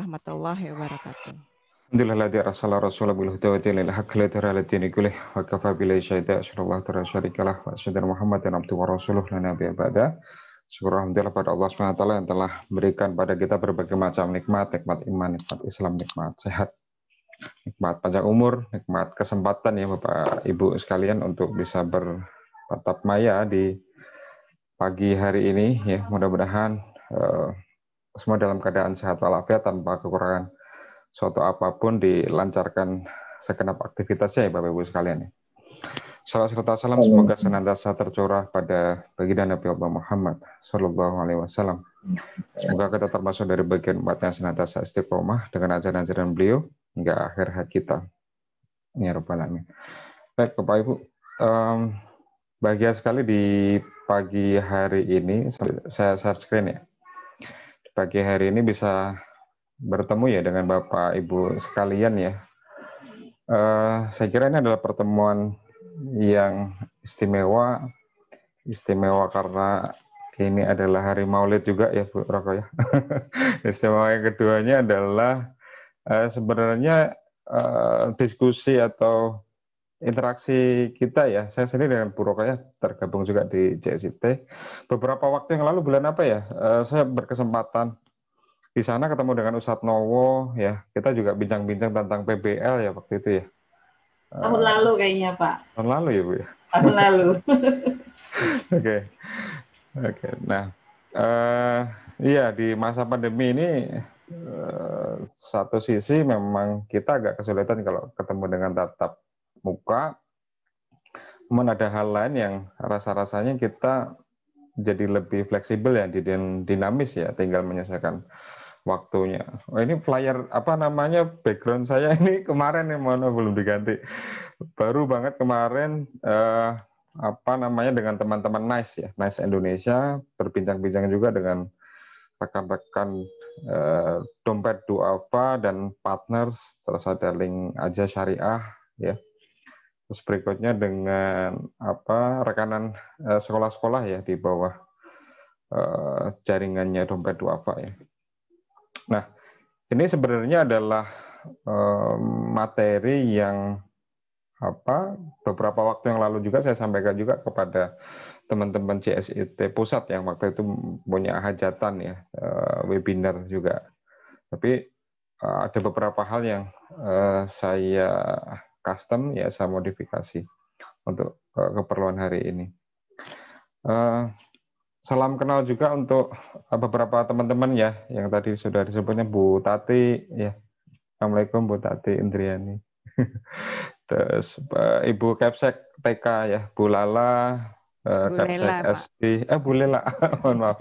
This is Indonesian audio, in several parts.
warahmatullahi wabarakatuh. Alhamdulillah di rasulullah rasulullah bil huda wa dinil haq la tarala dini kulih wa kafa billahi syahida asyhadu ta'ala syarikalah wa asyhadu anna muhammadan abduhu wa rasuluh la nabiyya ba'da. Syukur alhamdulillah pada Allah Subhanahu wa taala yang telah memberikan pada kita berbagai macam nikmat iman, nikmat Islam, nikmat sehat, nikmat panjang umur, nikmat kesempatan ya Bapak Ibu sekalian untuk bisa bertatap maya di pagi hari ini ya. Mudah-mudahan semua dalam keadaan sehat walafiat tanpa kekurangan suatu apapun, dilancarkan segenap aktivitasnya ya Bapak Ibu sekalian. Salam serta salam semoga senantiasa tercurah pada baginda Nabi Allah Muhammad Sallallahu Alaihi Wasallam. Semoga kita termasuk dari bagian umat yang senantiasa istiqomah dengan ajaran-ajaran beliau hingga akhir hayat kita. Ya Rabbal Alamin. Baik Bapak Ibu, bahagia sekali di pagi hari ini saya share screen ya. Di pagi hari ini bisa bertemu ya dengan Bapak Ibu sekalian ya. Saya kira ini adalah pertemuan yang istimewa karena ini adalah hari Maulid juga ya Bu Roko ya. Istimewa yang keduanya adalah sebenarnya diskusi atau interaksi kita ya. Saya sendiri dengan Bu Roko ya tergabung juga di JSIT. Beberapa waktu yang lalu bulan apa ya? Saya berkesempatan di sana ketemu dengan Ustadz Nowo ya. Kita juga bincang-bincang tentang PBL ya waktu itu ya. Tahun lalu kayaknya Pak. Tahun lalu ya Bu ya. Tahun lalu. Oke. Nah, iya di masa pandemi ini satu sisi memang kita agak kesulitan kalau ketemu dengan tatap muka. Namun ada hal lain yang rasa-rasanya kita jadi lebih fleksibel ya, dinamis ya, tinggal menyesuaikan waktunya. Oh, ini flyer apa namanya background saya ini kemarin nih, mohon belum diganti. Baru banget kemarin apa namanya dengan teman-teman NICE ya, NICE Indonesia, berbincang-bincang juga dengan rekan-rekan Dompet Duafa dan partners, terus ada link aja syariah ya. Terus berikutnya dengan apa rekanan sekolah-sekolah ya di bawah jaringannya Dompet Duafa ya. Nah, ini sebenarnya adalah materi yang beberapa waktu yang lalu juga saya sampaikan juga kepada teman-teman JSIT pusat yang waktu itu punya hajatan ya, webinar juga. Tapi ada beberapa hal yang saya custom ya, saya modifikasi untuk keperluan hari ini. Salam kenal juga untuk beberapa teman-teman ya, yang tadi sudah disebutnya Bu Tati ya. Assalamualaikum Bu Tati Indriani. Terus Ibu Kepsek TK ya, Bu Lala, Kepsek SD, Bu Lela, mohon maaf,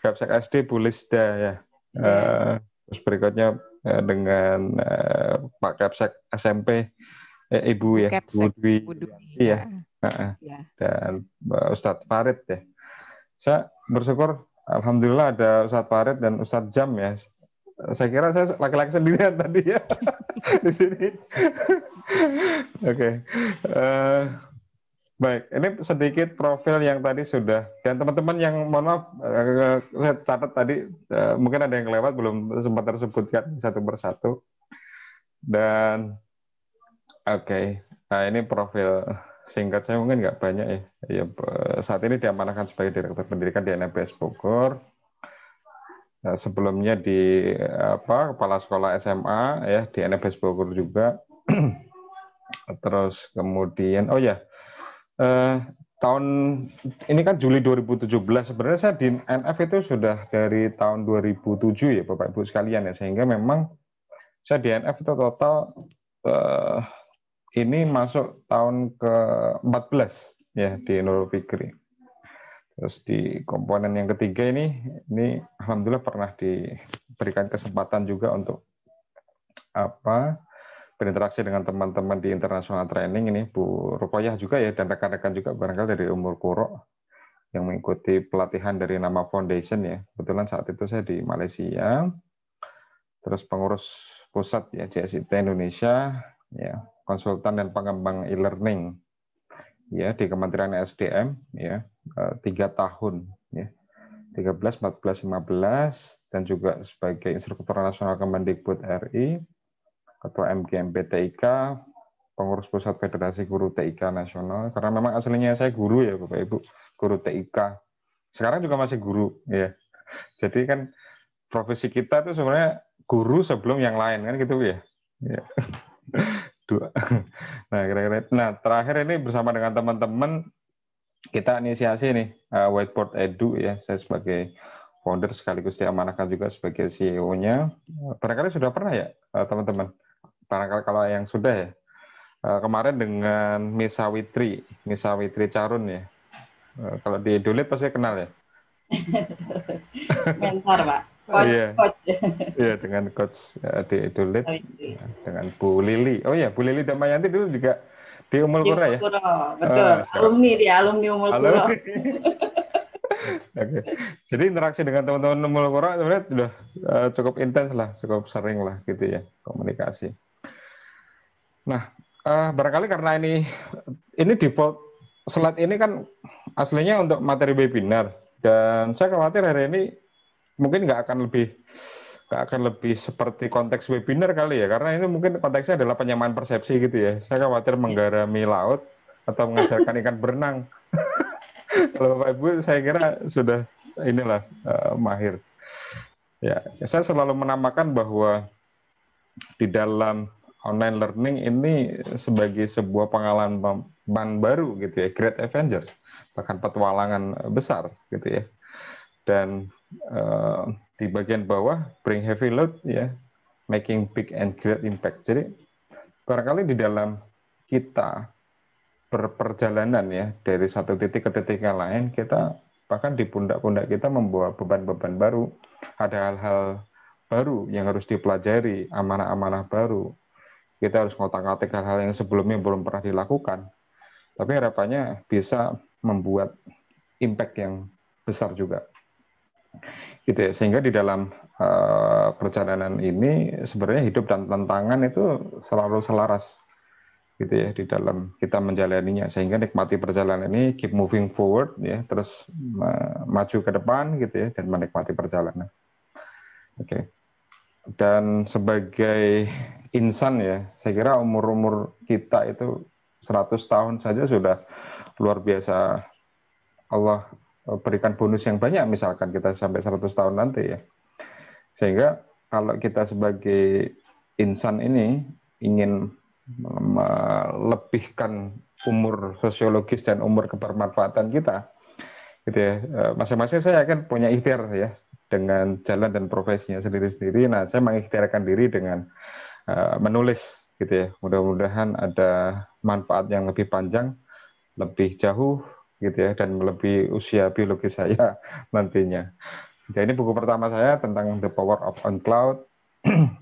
Kepsek SD Bu Lisda ya. Terus berikutnya dengan Pak Kepsek SMP, Ibu ya, Bu Dwi, ya, dan Ustadz Farid ya. Saya bersyukur, alhamdulillah ada Ustadz Farid dan Ustadz Jam ya. Saya kira saya laki-laki sendirian tadi ya di sini. Oke. Baik, ini sedikit profil yang tadi sudah, dan teman-teman yang mohon maaf saya catat tadi mungkin ada yang kelewat belum sempat tersebutkan satu persatu. Dan nah ini profil singkat saya mungkin nggak banyak ya. Saat ini diamanahkan sebagai Direktur Pendidikan di NMBS Bogor. Sebelumnya di Kepala Sekolah SMA ya di NMBS Bogor juga. Terus kemudian tahun ini kan Juli 2017, sebenarnya saya di NF itu sudah dari tahun 2007 ya Bapak Ibu sekalian ya, sehingga memang saya di NF itu total ini masuk tahun ke-14 ya di Nurul Fikri. Terus di komponen yang ketiga ini alhamdulillah pernah diberikan kesempatan juga untuk berinteraksi dengan teman-teman di international training ini, Bu Rukoyah juga ya, dan rekan-rekan juga barangkali dari Umur Kuro yang mengikuti pelatihan dari Nama Foundation ya. Kebetulan saat itu saya di Malaysia. Terus pengurus pusat ya JSIT Indonesia ya, konsultan dan pengembang e-learning ya di Kementerian SDM ya, 3 tahun ya. 13, 14, 15, dan juga sebagai Instruktur Nasional Kemendikbud RI, Ketua MGMP TIK, Pengurus Pusat Federasi Guru TIK Nasional, karena memang aslinya saya guru ya Bapak Ibu, guru TIK. Sekarang juga masih guru ya. Jadi kan profesi kita itu sebenarnya guru sebelum yang lain kan gitu ya. Ya. Dua. Nah, kira-kira. Nah, terakhir ini bersama dengan teman-teman kita inisiasi nih Whiteboard Edu ya. Saya sebagai founder sekaligus diamanahkan juga sebagai CEO-nya. Barangkali sudah pernah ya teman-teman. Barangkali kalau yang sudah ya. Kemarin dengan Misa Witri Carun ya. Kalau di Edulit pasti kenal ya. Mentor, Pak. Iya, Coach. iya dengan coach di Edulit Oh, itu. dengan Bu Lili. Oh ya, Bu Lili Damayanti dulu juga di Umul Di Qura Umul ya. Qura, betul. Sekarang. Alumni dia, alumni Umul Halo. Qura. Oke. Jadi interaksi dengan teman-teman Umul Qura sebenarnya sudah cukup intens lah, cukup sering lah gitu ya komunikasi. Nah, barangkali karena ini default slide ini kan aslinya untuk materi webinar dan saya khawatir hari ini mungkin nggak akan lebih seperti konteks webinar kali ya, karena ini mungkin konteksnya adalah penyamaan persepsi gitu ya. Saya khawatir menggarami laut atau mengajarkan ikan berenang. Kalau Bapak Ibu saya kira sudah inilah mahir. Ya, saya selalu menamakan bahwa di dalam online learning ini sebagai sebuah pengalaman baru gitu ya, Great Avengers, bahkan petualangan besar gitu ya. Dan di bagian bawah bring heavy load ya, making big and great impact. Jadi barangkali di dalam kita berperjalanan ya dari satu titik ke titik yang lain, kita bahkan di pundak-pundak kita membawa beban-beban baru, ada hal-hal baru yang harus dipelajari, amanah-amanah baru. Kita harus ngotak-ngatik hal-hal yang sebelumnya belum pernah dilakukan. Tapi harapannya bisa membuat impact yang besar juga. Gitu ya. Sehingga di dalam perjalanan ini sebenarnya hidup dan tantangan itu selalu selaras gitu ya di dalam kita menjalaninya, sehingga nikmati perjalanan ini, keep moving forward ya, terus maju ke depan gitu ya, dan menikmati perjalanan. Oke. Dan sebagai insan ya, saya kira umur kita itu 100 tahun saja sudah luar biasa. Allah berikan bonus yang banyak, misalkan kita sampai 100 tahun nanti ya. Sehingga kalau kita sebagai insan ini ingin melebihkan umur sosiologis dan umur kebermanfaatan kita, gitu ya, masing-masing saya yakin punya ikhtiar ya dengan jalan dan profesinya sendiri-sendiri. Nah, saya mengikhtiarkan diri dengan menulis gitu ya. Mudah-mudahan ada manfaat yang lebih panjang, lebih jauh gitu ya, dan melebihi usia biologis saya nantinya. Jadi ini buku pertama saya tentang The Power of On Cloud.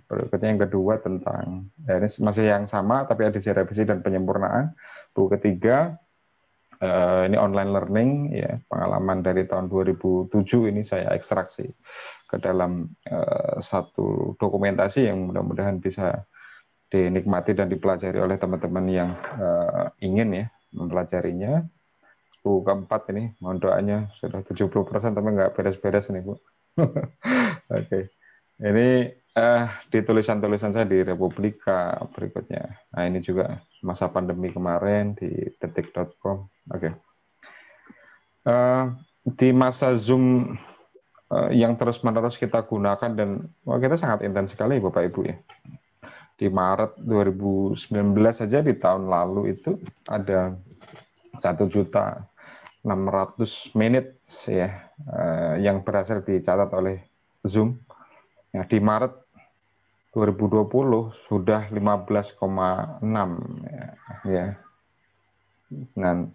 Berikutnya yang kedua tentang ini masih yang sama tapi edisi revisi dan penyempurnaan. Buku ketiga ini online learning ya, pengalaman dari tahun 2007 ini saya ekstraksi ke dalam satu dokumentasi yang mudah-mudahan bisa dinikmati dan dipelajari oleh teman-teman yang ingin ya mempelajarinya. Buku keempat ini, mohon doanya sudah 70% tapi nggak beres-beres nih Bu. Oke. Ini di tulisan-tulisan saya di Republika berikutnya. Nah ini juga masa pandemi kemarin di detik.com. Oke. Di masa Zoom yang terus-menerus kita gunakan dan kita sangat intens sekali Bapak Ibu ya. Di Maret 2019 saja di tahun lalu itu ada 1.600.000 menit ya yang berhasil dicatat oleh Zoom. Ya, di Maret 2020 sudah 15,6 ya. Nah,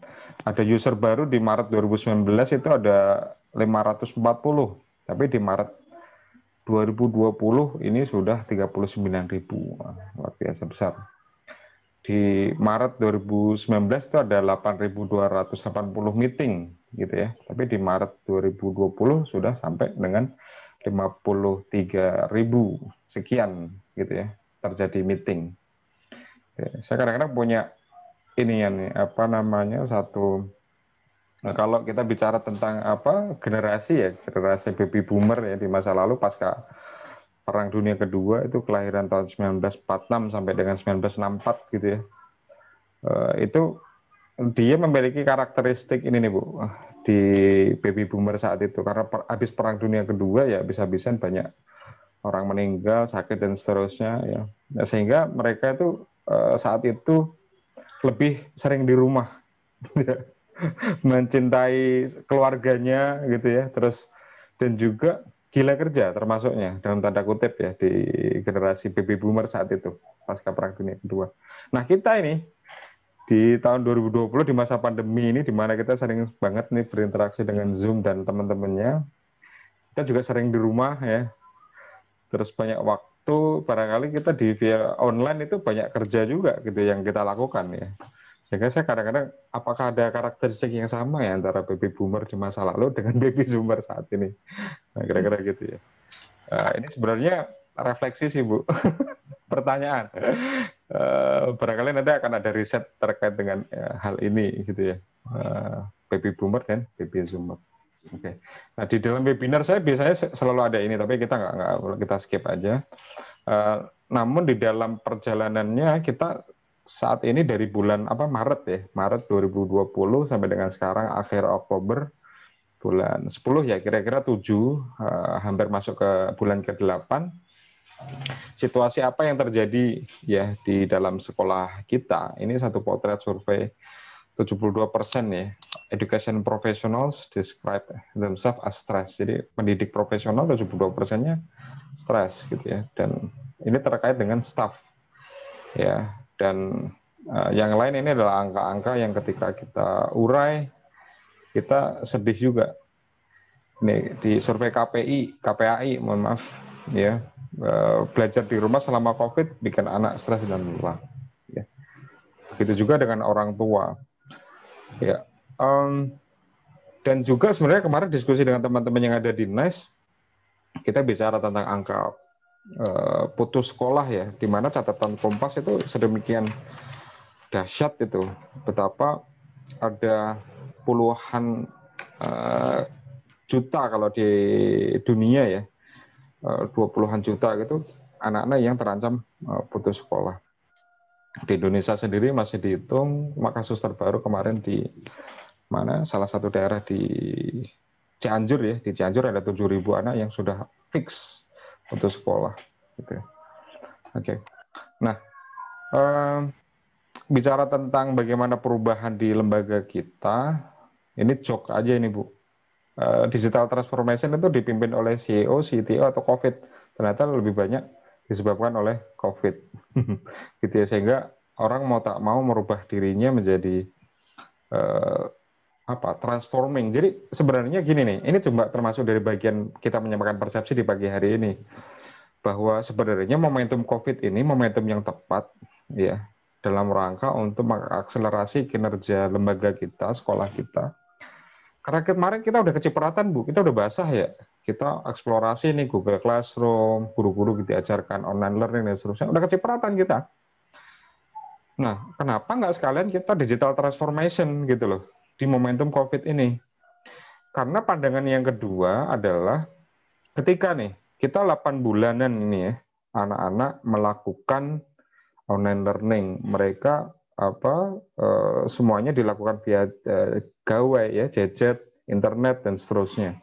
ada user baru di Maret 2019 itu ada 540, tapi di Maret 2020 ini sudah 39.000, luar biasa besar. Di Maret 2019 itu ada 8.280 meeting gitu ya, tapi di Maret 2020 sudah sampai dengan 53.000 sekian gitu ya terjadi meeting. Saya kadang-kadang punya ini ya nih apa namanya satu Nah, kalau kita bicara tentang apa generasi baby boomer ya di masa lalu pasca Perang Dunia Kedua itu kelahiran tahun 1946 sampai dengan 1964 gitu ya. Itu dia memiliki karakteristik ini nih Bu di baby boomer saat itu karena habis Perang Dunia Kedua ya habis-habisan banyak orang meninggal, sakit dan seterusnya ya. Nah, sehingga mereka itu saat itu lebih sering di rumah mencintai keluarganya gitu ya, terus dan juga gila kerja termasuknya dalam tanda kutip ya di generasi baby boomer saat itu pasca Perang Dunia Kedua. Nah kita ini di tahun 2020 di masa pandemi ini di mana kita sering banget nih berinteraksi dengan Zoom dan teman-temannya, kita juga sering di rumah ya, terus banyak waktu barangkali kita di via online itu banyak kerja juga gitu yang kita lakukan ya. Sehingga saya kadang-kadang apakah ada karakteristik yang sama ya antara baby boomer di masa lalu dengan baby boomer saat ini? Nah, kira-kira gitu ya. Ini sebenarnya refleksi sih Bu, pertanyaan. Barangkali nanti akan ada riset terkait dengan hal ini gitu ya. Baby boomer dan baby zoomer. Oke. Nah di dalam webinar saya biasanya selalu ada ini, tapi kita nggak kita skip aja. Namun di dalam perjalanannya kita saat ini dari bulan Maret ya, Maret 2020 sampai dengan sekarang akhir Oktober bulan 10 ya kira-kira 7 hampir masuk ke bulan ke-8. Situasi apa yang terjadi ya di dalam sekolah kita? Ini satu potret survei 72% ya. Education professionals describe themselves as stress. Jadi pendidik profesional 72%-nya stres gitu ya. Dan ini terkait dengan staff ya. Dan yang lain ini adalah angka-angka yang ketika kita urai kita sedih juga. Ini di survei KPAI, mohon maaf ya. Belajar di rumah selama COVID bikin anak stres dan lelah. Ya. Begitu juga dengan orang tua. Ya. Dan juga sebenarnya kemarin diskusi dengan teman-teman yang ada di NICE, kita bicara tentang angka putus sekolah ya, di mana catatan Kompas itu sedemikian dahsyat itu, betapa ada puluhan juta kalau di dunia ya, 20-an juta gitu anak-anak yang terancam putus sekolah. Di Indonesia sendiri masih dihitung kasus terbaru kemarin di mana salah satu daerah di Cianjur ya, di Cianjur ada 7.000 anak yang sudah fix putus sekolah gitu. Oke. Nah, bicara tentang bagaimana perubahan di lembaga kita, ini joke aja ini Bu. Digital transformation itu dipimpin oleh CEO, CTO atau COVID. Ternyata lebih banyak disebabkan oleh COVID. Gitu ya, sehingga orang mau tak mau merubah dirinya menjadi transforming. Jadi sebenarnya gini nih, ini cuma termasuk dari bagian kita menyampaikan persepsi di pagi hari ini, bahwa sebenarnya momentum COVID ini momentum yang tepat ya dalam rangka untuk mengakselerasi kinerja lembaga kita, sekolah kita. Karena kemarin kita udah kecipratan Bu, kita udah basah ya. Kita eksplorasi nih Google Classroom, guru-guru diajarkan online learning dan seterusnya, udah kecipratan kita. Nah, kenapa nggak sekalian kita digital transformation gitu loh di momentum COVID ini? Karena pandangan yang kedua adalah ketika nih kita 8 bulanan ini ya, anak-anak melakukan online learning, mereka semuanya dilakukan via gawai ya, gadget, internet dan seterusnya.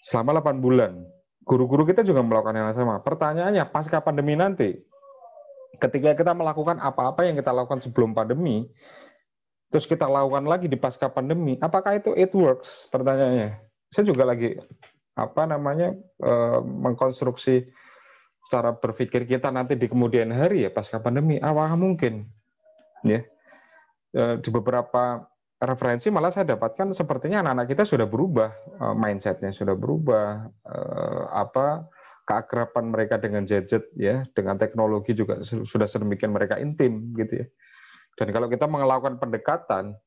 Selama 8 bulan, guru-guru kita juga melakukan yang sama. Pertanyaannya, pasca pandemi nanti, ketika kita melakukan apa-apa yang kita lakukan sebelum pandemi, terus kita lakukan lagi di pasca pandemi, apakah itu it works? Pertanyaannya. Saya juga lagi mengkonstruksi cara berpikir kita nanti di kemudian hari ya pasca pandemi. Apakah mungkin? Ya. Di beberapa referensi malah saya dapatkan sepertinya anak-anak kita sudah berubah, mindsetnya sudah berubah, keakraban mereka dengan gadget ya, dengan teknologi juga sudah sedemikian mereka intim gitu ya. Dan kalau kita melakukan pendekatan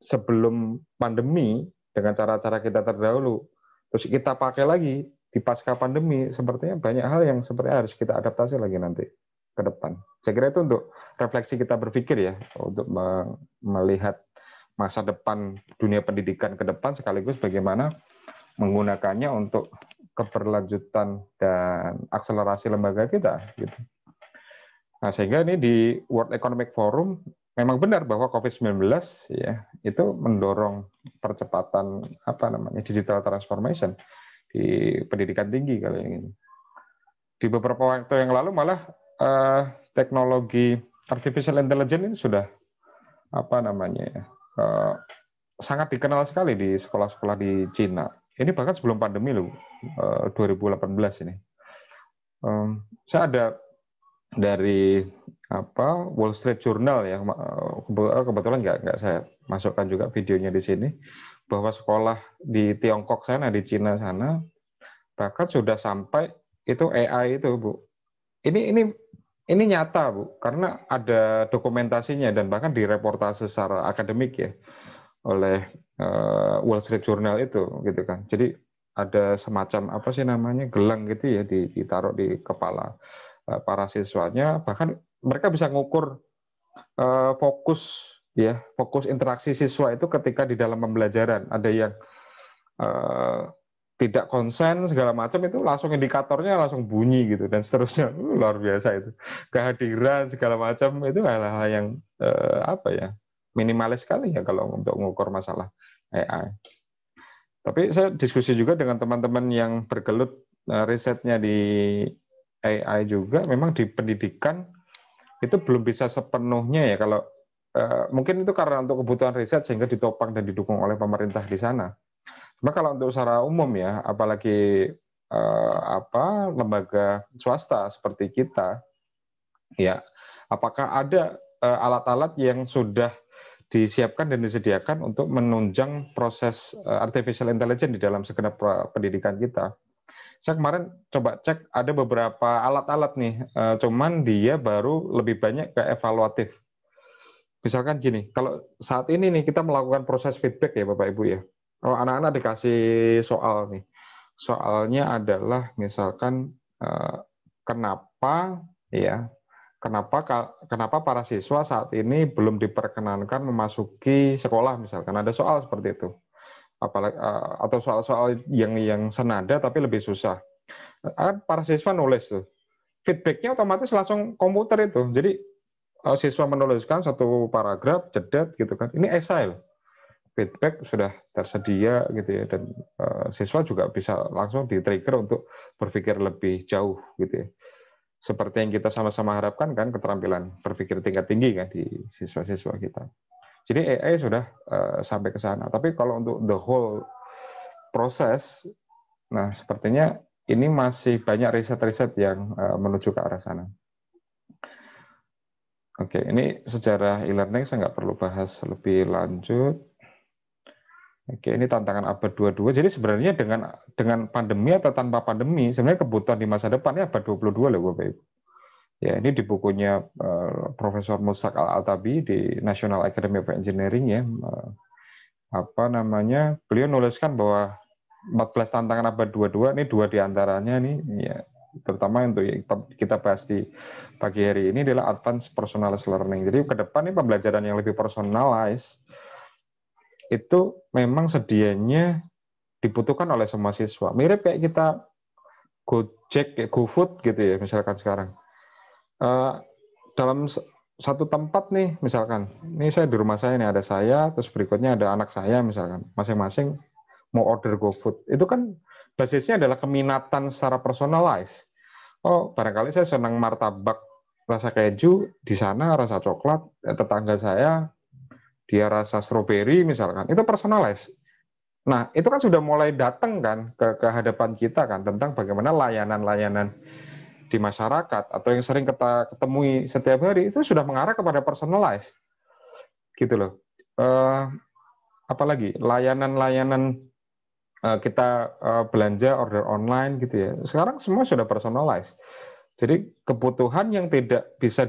sebelum pandemi dengan cara-cara kita terdahulu, terus kita pakai lagi di pasca pandemi, sepertinya banyak hal yang sepertinya harus kita adaptasi lagi nanti ke depan. Saya kira itu untuk refleksi kita berpikir ya, untuk melihat masa depan dunia pendidikan ke depan, sekaligus bagaimana menggunakannya untuk keberlanjutan dan akselerasi lembaga kita gitu. Nah, sehingga ini di World Economic Forum memang benar bahwa COVID-19 ya itu mendorong percepatan digital transformation di pendidikan tinggi kali ini. Di beberapa waktu yang lalu malah teknologi artificial intelligence ini sudah sangat dikenal sekali di sekolah-sekolah di Cina. Ini bahkan sebelum pandemi loh, 2018 ini. Saya ada dari Wall Street Journal ya, kebetulan nggak saya masukkan juga videonya di sini, bahwa sekolah di Tiongkok sana, di Cina sana, bahkan sudah sampai itu AI itu, Bu. Ini nyata, Bu, karena ada dokumentasinya dan bahkan direportase secara akademik ya oleh Wall Street Journal itu, gitu kan. Jadi ada semacam gelang gitu ya ditaruh di kepala para siswanya, bahkan mereka bisa ngukur fokus interaksi siswa itu ketika di dalam pembelajaran. Ada yang tidak konsen segala macam, itu langsung indikatornya langsung bunyi gitu dan seterusnya. Luar biasa itu. Kehadiran segala macam itu hal-hal yang minimalis sekali ya kalau untuk mengukur masalah AI. Tapi saya diskusi juga dengan teman-teman yang bergelut risetnya di AI juga, memang di pendidikan itu belum bisa sepenuhnya ya, kalau mungkin itu karena untuk kebutuhan riset sehingga ditopang dan didukung oleh pemerintah di sana. Cuma kalau untuk secara umum ya, apalagi lembaga swasta seperti kita, ya apakah ada alat-alat yang sudah disiapkan dan disediakan untuk menunjang proses artificial intelligence di dalam segenap pendidikan kita? Saya kemarin coba cek ada beberapa alat-alat nih, cuman dia baru lebih banyak ke evaluatif. Misalkan gini, kalau saat ini nih kita melakukan proses feedback ya Bapak Ibu ya. Kalau anak-anak dikasih soal nih, soalnya adalah misalkan kenapa para siswa saat ini belum diperkenankan memasuki sekolah, misalkan ada soal seperti itu. Apalagi atau soal-soal yang senada tapi lebih susah. Para siswa nulis tuh, feedbacknya otomatis langsung komputer itu. Jadi siswa menuliskan satu paragraf, jedet gitu kan. Ini esai loh. Feedback sudah tersedia gitu ya, dan siswa juga bisa langsung di-trigger untuk berpikir lebih jauh gitu ya. Seperti yang kita sama-sama harapkan kan, keterampilan berpikir tingkat tinggi kan di siswa-siswa kita. Jadi AI sudah sampai ke sana. Tapi kalau untuk the whole proses, nah sepertinya ini masih banyak riset-riset yang menuju ke arah sana. Oke, ini sejarah e-learning saya nggak perlu bahas lebih lanjut. Oke, ini tantangan abad 22. Jadi sebenarnya dengan pandemi atau tanpa pandemi, sebenarnya kebutuhan di masa depan ini abad 22 loh Bapak Ibu. Ya, ini di bukunya Profesor Mushak Al-Atabi di National Academy of Engineering ya. Beliau nuliskan bahwa 14 tantangan abad 22 ini 2 diantaranya nih ya, terutama untuk kita bahas di pagi hari ini adalah advanced personalized learning. Jadi ke depan ini pembelajaran yang lebih personalized itu memang sedianya dibutuhkan oleh semua siswa. Mirip kayak kita Gojek, GoFood gitu ya misalkan sekarang. Dalam satu tempat nih, misalkan, ini saya di rumah saya nih, ada saya, terus berikutnya ada anak saya misalkan, masing-masing mau order GoFood. Itu kan basisnya adalah keminatan secara personalized. Oh, barangkali saya senang martabak rasa keju, di sana rasa coklat, tetangga saya dia rasa stroberi misalkan, itu personalized. Nah, itu kan sudah mulai datang kan ke hadapan kita kan, tentang bagaimana layanan-layanan di masyarakat atau yang sering kita ketemui setiap hari itu sudah mengarah kepada personalized gitu loh. Apalagi layanan-layanan kita belanja order online gitu ya, sekarang semua sudah personalized. Jadi kebutuhan yang tidak bisa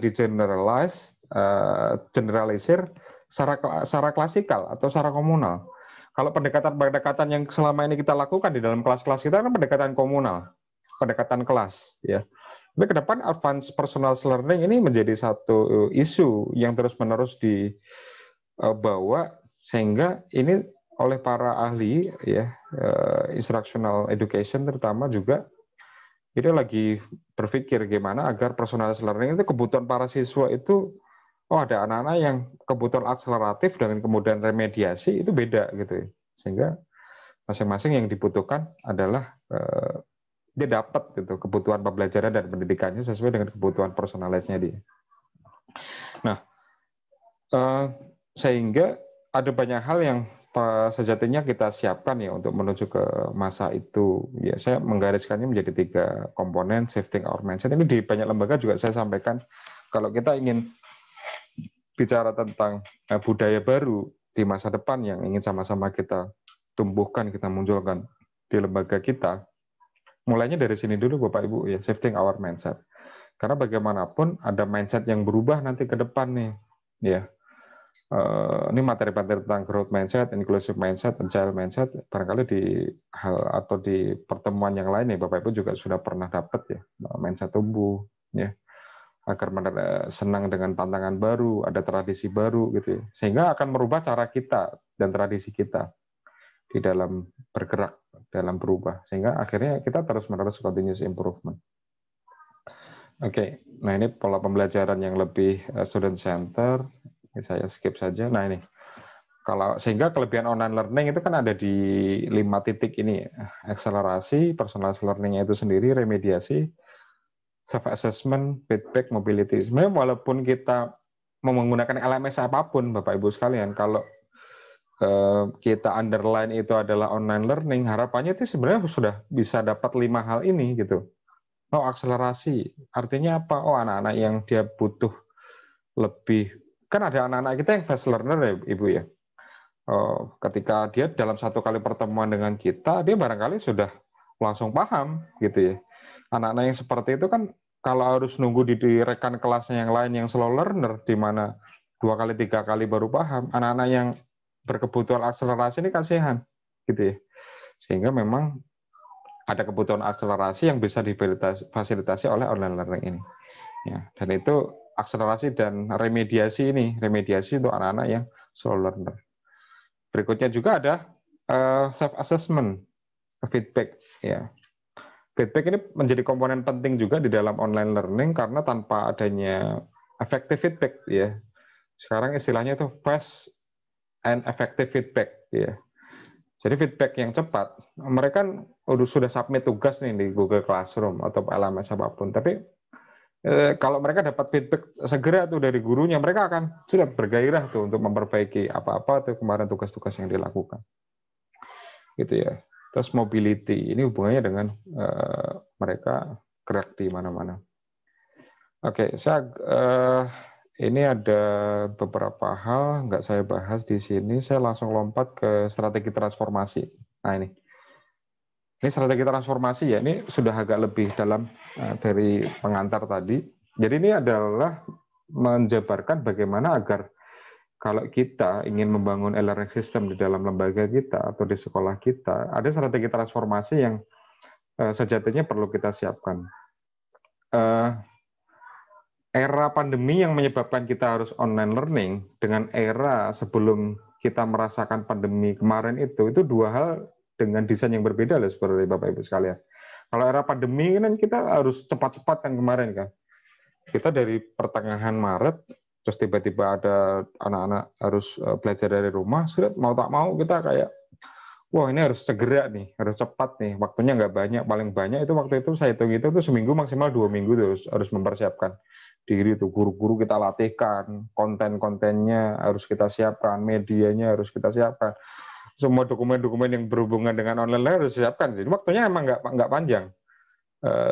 generalisir secara klasikal atau secara komunal. Kalau pendekatan yang selama ini kita lakukan di dalam kelas-kelas kita kan pendekatan komunal, pendekatan kelas ya. Tapi ke depan advanced personalized learning ini menjadi satu isu yang terus-menerus dibawa Sehingga ini oleh para ahli ya instructional education terutama juga itu lagi berpikir gimana agar personalized learning itu kebutuhan para siswa itu ada anak-anak yang kebutuhan akseleratif dengan kemudian remediasi itu beda gitu ya. Sehingga masing-masing yang dibutuhkan adalah dia dapat gitu kebutuhan pembelajaran dan pendidikannya sesuai dengan kebutuhan personalized-nya dia. Nah, sehingga ada banyak hal yang sejatinya kita siapkan ya untuk menuju ke masa itu. Ya, saya menggariskannya menjadi 3 komponen shifting our mindset. Ini di banyak lembaga juga saya sampaikan kalau kita ingin bicara tentang budaya baru di masa depan yang ingin sama-sama kita tumbuhkan, kita munculkan di lembaga kita. Mulainya dari sini dulu Bapak Ibu ya, shifting our mindset. Karena bagaimanapun ada mindset yang berubah nanti ke depan nih. Ya. Ini materi-materi tentang growth mindset, inclusive mindset, agile mindset, barangkali di hal atau di pertemuan yang lain ya Bapak Ibu juga sudah pernah dapat ya, mindset tumbuh ya, agar senang dengan tantangan baru, ada tradisi baru gitu ya, sehingga akan merubah cara kita dan tradisi kita di dalam bergerak, dalam berubah, sehingga akhirnya kita terus-menerus continuous improvement. Oke, nah ini pola pembelajaran yang lebih student center. Ini saya skip saja. Nah ini, sehingga kelebihan online learning itu kan ada di 5 titik ini, akselerasi, personalized learning itu sendiri, remediasi, self-assessment, feedback, mobility. Sebenarnya walaupun kita mau menggunakan LMS apapun, Bapak Ibu sekalian, kalau kita underline itu adalah online learning, harapannya itu sebenarnya sudah bisa dapat 5 hal ini gitu. Oh, akselerasi, artinya apa? Oh, anak-anak yang dia butuh lebih, kan ada anak-anak kita yang fast learner ya Ibu ya. Ketika dia dalam 1 kali pertemuan dengan kita, dia barangkali sudah langsung paham gitu ya. Anak-anak yang seperti itu kan kalau harus nunggu di rekan kelasnya yang lain yang slow learner, di mana 2 kali 3 kali baru paham, anak-anak yang berkebutuhan akselerasi ini kasihan gitu ya. Sehingga memang ada kebutuhan akselerasi yang bisa difasilitasi oleh online learning ini. Ya, dan itu akselerasi dan remediasi ini, remediasi untuk anak-anak yang slow learner. Berikutnya juga ada self-assessment, feedback. Ya. Feedback ini menjadi komponen penting juga di dalam online learning karena tanpa adanya effective feedback, ya. Sekarang istilahnya itu fast and effective feedback, ya. Jadi feedback yang cepat, mereka sudah submit tugas nih di Google Classroom atau LMS apapun, tapi kalau mereka dapat feedback segera tuh dari gurunya, mereka akan sudah bergairah tuh untuk memperbaiki apa-apa tuh kemarin tugas-tugas yang dilakukan. Gitu ya. Terus mobility, ini hubungannya dengan mereka gerak di mana-mana. Oke, ini ada beberapa hal nggak saya bahas di sini. Saya langsung lompat ke strategi transformasi. Nah ini strategi transformasi ya. Ini sudah agak lebih dalam dari pengantar tadi. Jadi ini adalah menjabarkan bagaimana agar kalau kita ingin membangun e-learning system di dalam lembaga kita atau di sekolah kita, ada strategi transformasi yang sejatinya perlu kita siapkan. Era pandemi yang menyebabkan kita harus online learning dengan era sebelum kita merasakan pandemi kemarin itu 2 hal dengan desain yang berbeda lah seperti Bapak Ibu sekalian. Kalau era pandemi kan kita harus cepat-cepat kan kemarin kan. Kita dari pertengahan Maret terus tiba-tiba ada anak-anak harus belajar dari rumah, sudah mau tak mau kita kayak wah ini harus segera nih, harus cepat nih, waktunya nggak banyak, paling banyak itu waktu itu saya hitung itu seminggu maksimal 2 minggu terus harus mempersiapkan diri tuh, guru-guru kita latihkan, konten-kontennya harus kita siapkan, medianya harus kita siapkan, semua dokumen-dokumen yang berhubungan dengan online harus disiapkan. Jadi waktunya emang nggak panjang,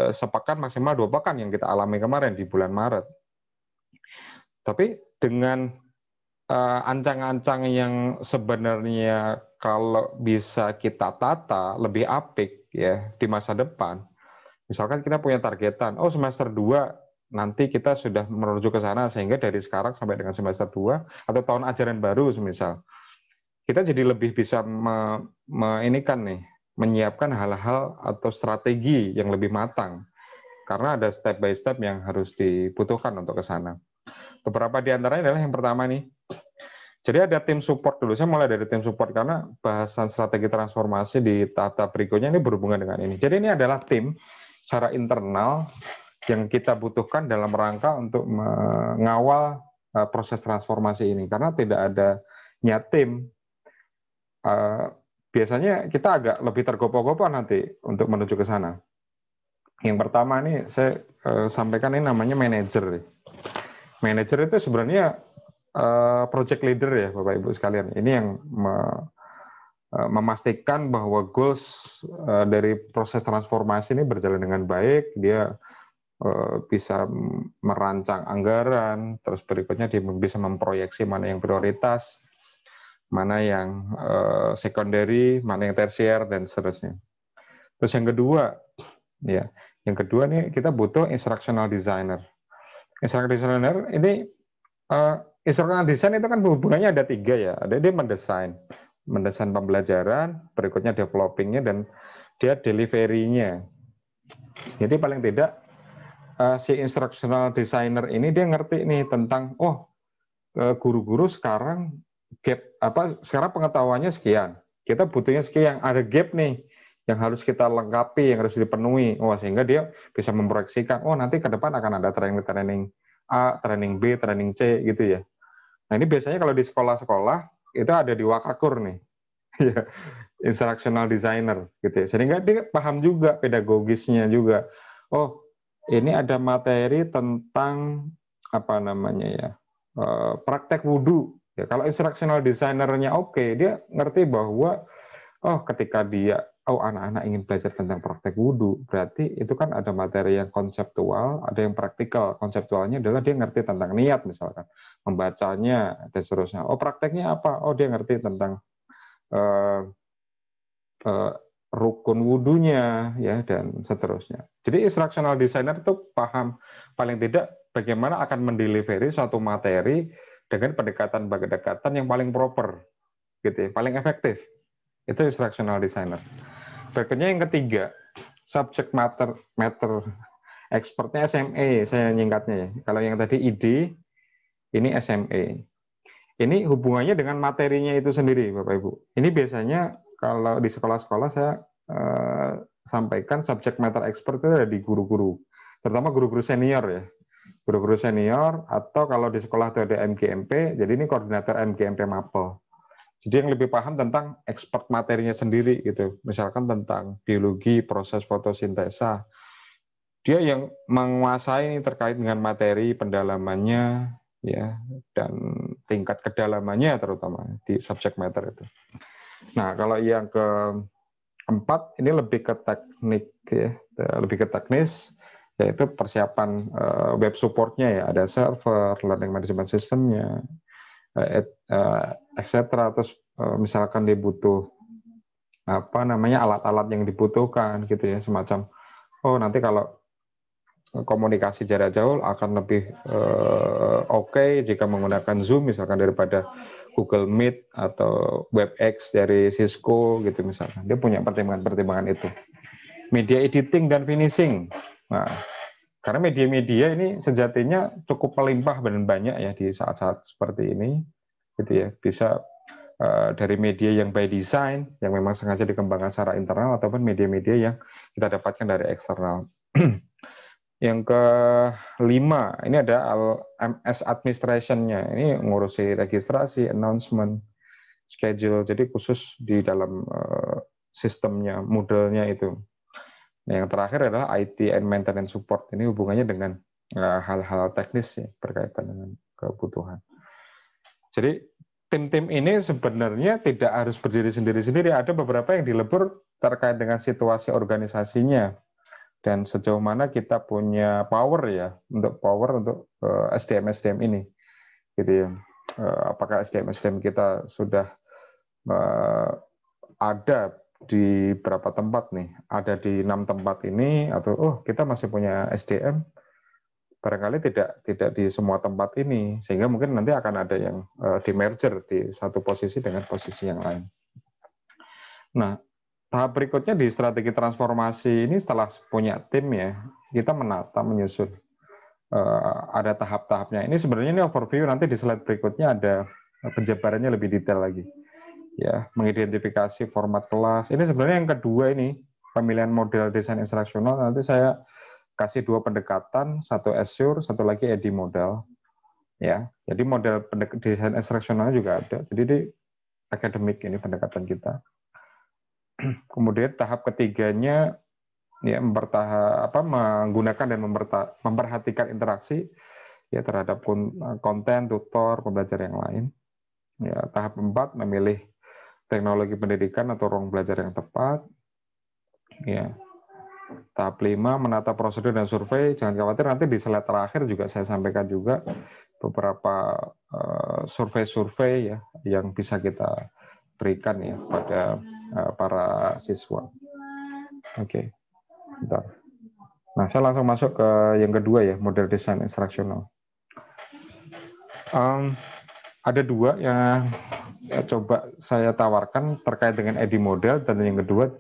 sepekan maksimal 2 pekan yang kita alami kemarin di bulan Maret. Tapi dengan ancang-ancang yang sebenarnya kalau bisa kita tata lebih apik ya di masa depan. Misalkan kita punya targetan, oh semester 2 nanti kita sudah menuju ke sana sehingga dari sekarang sampai dengan semester 2 atau tahun ajaran baru semisal. Kita jadi lebih bisa menyiapkan hal-hal atau strategi yang lebih matang. Karena ada step by step yang harus dibutuhkan untuk ke sana. Beberapa di antaranya adalah yang pertama nih, Jadi ada tim support dulu. Saya mulai dari tim support karena bahasan strategi transformasi di tahap-tahap berikutnya ini berhubungan dengan ini. Jadi ini adalah tim secara internal yang kita butuhkan dalam rangka untuk mengawal proses transformasi ini. Karena tidak adanya tim, biasanya kita agak lebih tergopoh-gopoh nanti untuk menuju ke sana. Yang pertama ini saya sampaikan ini namanya manajer. Manajer itu sebenarnya project leader ya Bapak Ibu sekalian. Ini yang memastikan bahwa goals dari proses transformasi ini berjalan dengan baik. Dia bisa merancang anggaran, terus berikutnya dia bisa memproyeksi mana yang prioritas, mana yang secondary, mana yang tersier, dan seterusnya. Terus yang kedua, ya, yang kedua nih kita butuh instructional designer. Instructional designer ini instructional design itu kan hubungannya ada 3 ya. Ada dia mendesain pembelajaran, berikutnya developingnya, dan dia delivery-nya. Jadi paling tidak si instructional designer ini dia ngerti nih tentang guru-guru sekarang sekarang pengetahuannya sekian. Kita butuhnya sekian, ada gap nih yang harus kita lengkapi, yang harus dipenuhi. Sehingga dia bisa memproyeksikan, nanti ke depan akan ada training A, training B, training C gitu ya. Nah, ini biasanya kalau di sekolah-sekolah itu ada di Wakakur nih. Instructional designer gitu ya. Sehingga dia paham juga pedagogisnya juga. Ini ada materi tentang praktek wudhu. Ya, kalau instructional designer-nya dia ngerti bahwa ketika dia anak-anak ingin belajar tentang praktek wudhu, berarti itu kan ada materi yang konseptual, ada yang praktikal. Konseptualnya adalah dia ngerti tentang niat misalkan, membacanya dan seterusnya. Prakteknya apa? Dia ngerti tentang rukun wudunya ya dan seterusnya. Jadi instructional designer itu paham paling tidak bagaimana akan mendelivery suatu materi dengan pendekatan yang paling proper gitu ya, paling efektif. Itu instructional designer. Berikutnya yang ketiga, subject matter expertnya SME, saya nyingkatnya ya. Kalau yang tadi ID, ini SME. Ini hubungannya dengan materinya itu sendiri, Bapak Ibu. Ini biasanya kalau di sekolah-sekolah saya sampaikan subject matter expert itu ada di guru-guru, terutama guru-guru senior ya. Guru-guru senior, atau kalau di sekolah itu ada MGMP, jadi ini koordinator MGMP Mapel. Jadi yang lebih paham tentang expert materinya sendiri gitu. Misalkan tentang biologi, proses fotosintesa. Dia yang menguasai ini terkait dengan materi pendalamannya ya, dan tingkat kedalamannya terutama di subject matter itu. Nah, kalau yang keempat ini lebih ke teknik ya, lebih ke teknis, yaitu persiapan web supportnya ya, ada server, learning management systemnya, etc. Terus misalkan dia butuh alat-alat yang dibutuhkan gitu ya, semacam nanti kalau komunikasi jarak jauh akan lebih oke jika menggunakan Zoom misalkan daripada Google Meet atau WebEx dari Cisco gitu misalkan. Dia punya pertimbangan-pertimbangan itu. Media editing dan finishing. Nah, karena media-media ini sejatinya cukup melimpah dan banyak ya di saat-saat seperti ini gitu ya. Bisa dari media yang by design yang memang sengaja dikembangkan secara internal ataupun media-media yang kita dapatkan dari eksternal. Yang kelima, ini ada MS Administration-nya. Ini ngurusi registrasi, announcement, schedule. Jadi khusus di dalam sistemnya, modelnya itu. Nah, yang terakhir adalah IT and Maintenance Support. Ini hubungannya dengan hal-hal teknis ya, berkaitan dengan kebutuhan. Jadi tim-tim ini sebenarnya tidak harus berdiri sendiri-sendiri. Ada beberapa yang dilebur terkait dengan situasi organisasinya. Dan sejauh mana kita punya power untuk SDM ini, gitu ya. Apakah SDM kita sudah ada di berapa tempat nih? Ada di 6 tempat ini atau kita masih punya SDM barangkali tidak di semua tempat ini, sehingga mungkin nanti akan ada yang di merger di satu posisi dengan posisi yang lain. Nah, tahap berikutnya di strategi transformasi ini setelah punya tim ya, kita menata, menyusun. Ada tahap-tahapnya. Ini sebenarnya ini overview, nanti di slide berikutnya ada penjabarannya lebih detail lagi. Ya, mengidentifikasi format kelas. Ini sebenarnya yang kedua ini, pemilihan model desain instruksional. Nanti saya kasih dua pendekatan, satu Azure, satu lagi ED model. Ya, jadi model desain instruksionalnya juga ada. Jadi di akademik ini pendekatan kita. Kemudian tahap ketiganya ya menggunakan dan memperhatikan interaksi ya terhadap konten, tutor, pembelajar yang lain. Ya, tahap 4 memilih teknologi pendidikan atau ruang belajar yang tepat. Ya. Tahap 5 menata prosedur dan survei. Jangan khawatir, nanti di slide terakhir juga saya sampaikan juga beberapa survei-survei ya yang bisa kita berikan ya pada para siswa. Oke. Bentar. Nah, saya langsung masuk ke yang kedua ya, model desain instruksional. Ada dua yang coba saya tawarkan terkait dengan ED model dan yang kedua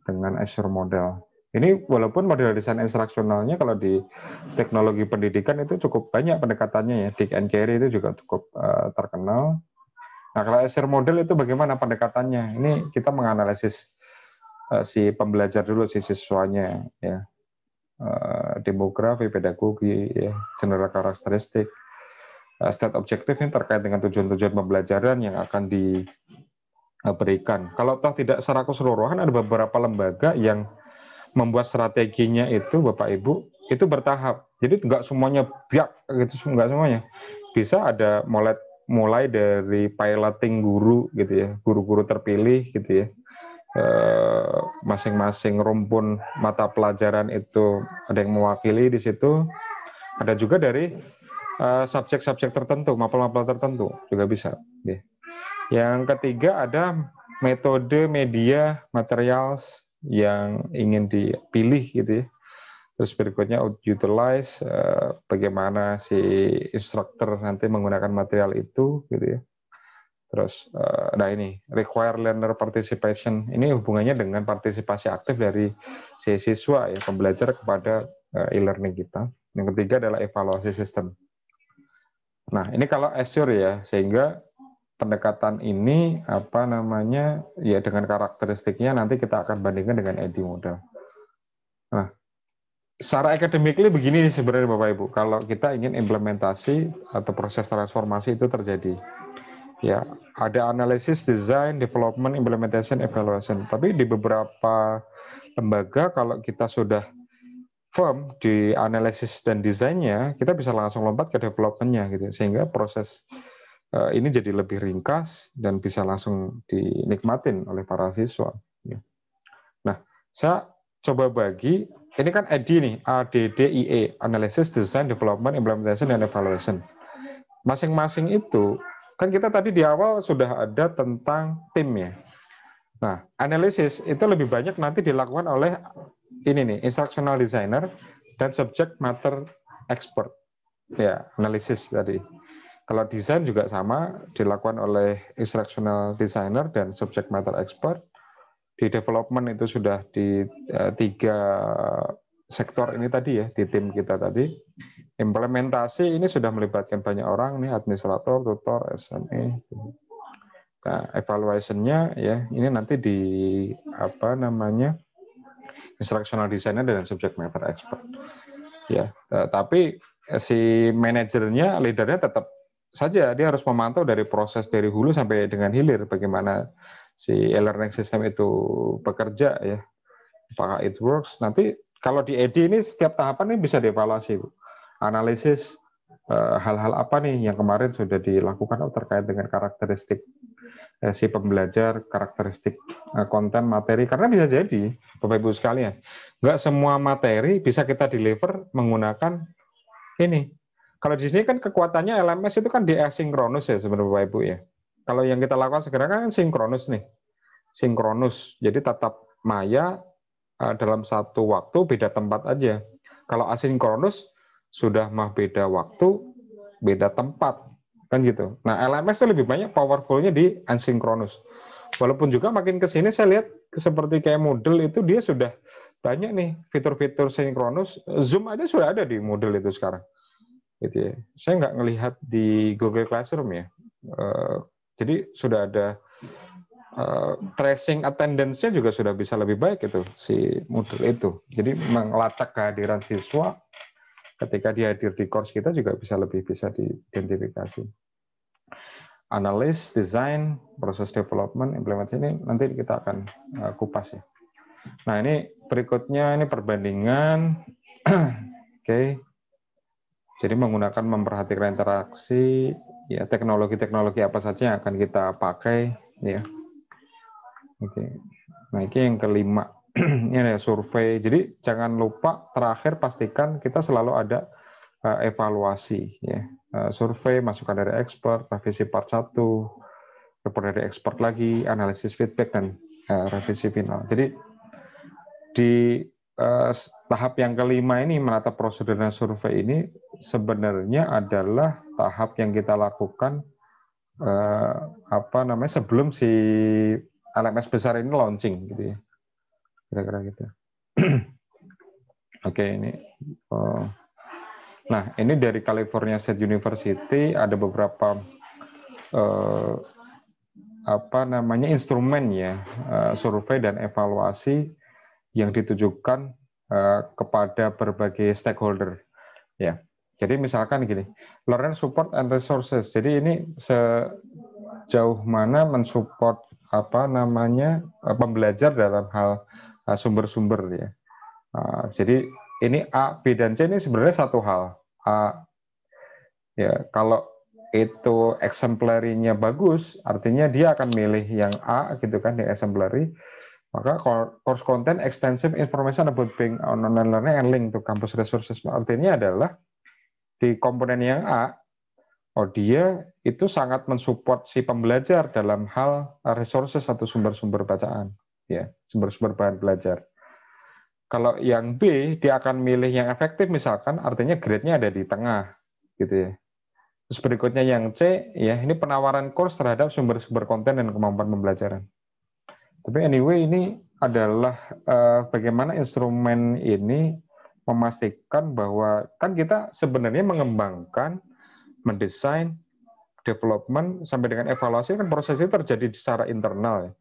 dengan Azure model. Ini walaupun model desain instruksionalnya kalau di teknologi pendidikan itu cukup banyak pendekatannya ya, Dick and Carey itu juga cukup terkenal. Nah, kalau Azure model itu bagaimana pendekatannya? Ini kita menganalisis si pembelajar dulu, si siswanya ya, demografi, pedagogi, ya, general karakteristik. State objektif ini terkait dengan tujuan-tujuan pembelajaran yang akan diberikan. Kalau toh tidak secara keseluruhan, ada beberapa lembaga yang membuat strateginya itu, Bapak Ibu, itu bertahap. Jadi nggak semuanya biak gitu, nggak semuanya. Bisa ada mulai dari piloting guru gitu ya, guru-guru terpilih gitu ya. Masing-masing rumpun mata pelajaran itu ada yang mewakili di situ. Ada juga dari subjek-subjek tertentu, mapel-mapel tertentu juga bisa. Ya. Yang ketiga ada metode, media, materials yang ingin dipilih gitu ya. Terus berikutnya utilize, bagaimana si instruktur nanti menggunakan material itu gitu ya. Terus, nah ini require learner participation. Ini hubungannya dengan partisipasi aktif dari si siswa ya, pembelajar kepada e-learning kita. Yang ketiga adalah evaluasi sistem. Nah, ini kalau Azure ya, sehingga pendekatan ini ya dengan karakteristiknya nanti kita akan bandingkan dengan ED model. Nah, secara akademikly begini sebenarnya Bapak Ibu, kalau kita ingin implementasi atau proses transformasi itu terjadi. Ya, ada analisis, design, development, implementation, evaluation. Tapi di beberapa lembaga kalau kita sudah firm di analisis dan desainnya, kita bisa langsung lompat ke development-nya gitu, sehingga proses ini jadi lebih ringkas dan bisa langsung dinikmatin oleh para siswa. Nah, saya coba bagi, ini kan AD nih, ADDIE, Analysis, Design, Development, Implementation, dan Evaluation. Masing-masing itu, kan kita tadi di awal sudah ada tentang tim ya. Nah, analisis itu lebih banyak nanti dilakukan oleh ini nih, instructional designer dan subject matter expert. Ya, analisis tadi. Kalau desain juga sama, dilakukan oleh instructional designer dan subject matter expert. Di development itu sudah di 3 sektor ini tadi ya, di tim kita tadi. Implementasi ini sudah melibatkan banyak orang nih, administrator, tutor, SME. Nah, evaluation-nya ya ini nanti di instructional designer dan subject matter expert. Ya, tapi si manajernya, leadernya tetap saja dia harus memantau dari proses dari hulu sampai dengan hilir bagaimana si e-learning system itu bekerja ya. Apakah it works? Nanti kalau di ED ini setiap tahapan ini bisa dievaluasi, Bu. Analisis hal-hal apa nih yang kemarin sudah dilakukan terkait dengan karakteristik si pembelajar, karakteristik konten, materi, karena bisa jadi, Bapak Ibu sekalian, nggak semua materi bisa kita deliver menggunakan ini. Kalau di sini kan kekuatannya LMS itu kan di asinkronus ya sebenarnya Bapak Ibu ya. Kalau yang kita lakukan sekarang kan sinkronus nih, sinkronus. Jadi tatap maya dalam satu waktu beda tempat aja. Kalau asinkronus sudah mah beda waktu, beda tempat. Kan gitu. Nah, LMS itu lebih banyak powerful-nya di asynchronous. Walaupun juga makin ke sini saya lihat seperti kayak Moodle itu dia sudah banyak nih fitur-fitur sinkronus. Zoom aja sudah ada di Moodle itu sekarang. Gitu ya. Saya nggak ngelihat di Google Classroom ya. Jadi sudah ada tracing attendance-nya juga sudah bisa lebih baik itu si model itu. Jadi melacak kehadiran siswa ketika dia hadir di course kita juga bisa lebih bisa diidentifikasi. Analis, desain, proses development, implementasi ini nanti kita akan kupas ya. Nah ini berikutnya ini perbandingan. Oke. Jadi menggunakan memperhatikan interaksi, ya teknologi-teknologi apa saja yang akan kita pakai, ya. Oke. Nah ini yang kelima. Ini ada survei. Jadi jangan lupa terakhir pastikan kita selalu ada evaluasi, ya. Survei, masukan dari expert, revisi part 1, report dari expert lagi, analisis feedback, dan revisi final. Jadi di tahap yang kelima ini, menatap prosedur dan survei ini sebenarnya adalah tahap yang kita lakukan sebelum si LMS besar ini launching, gitu ya, kira-kira gitu. Oke, ini. Nah, ini dari California State University ada beberapa instrumen ya, survei dan evaluasi yang ditujukan kepada berbagai stakeholder ya. Jadi misalkan gini, learner support and resources. Jadi ini sejauh mana mensupport pembelajar dalam hal sumber-sumber ya. Jadi ini A, B, dan C ini sebenarnya satu hal. A, ya kalau itu exemplary-nya bagus, artinya dia akan milih yang A gitu kan, yang exemplary. Maka course content extensive information about being online learning and link to campus resources. Artinya adalah di komponen yang A, dia itu sangat mensupport si pembelajar dalam hal resources atau sumber-sumber bacaan, ya, sumber-sumber bahan belajar. Kalau yang B, dia akan milih yang efektif misalkan, artinya grade-nya ada di tengah, gitu ya. Terus berikutnya yang C, ya ini penawaran course terhadap sumber-sumber konten dan kemampuan pembelajaran. Tapi anyway, ini adalah bagaimana instrumen ini memastikan bahwa kan kita sebenarnya mengembangkan, mendesain, development, sampai dengan evaluasi kan prosesnya terjadi secara internal.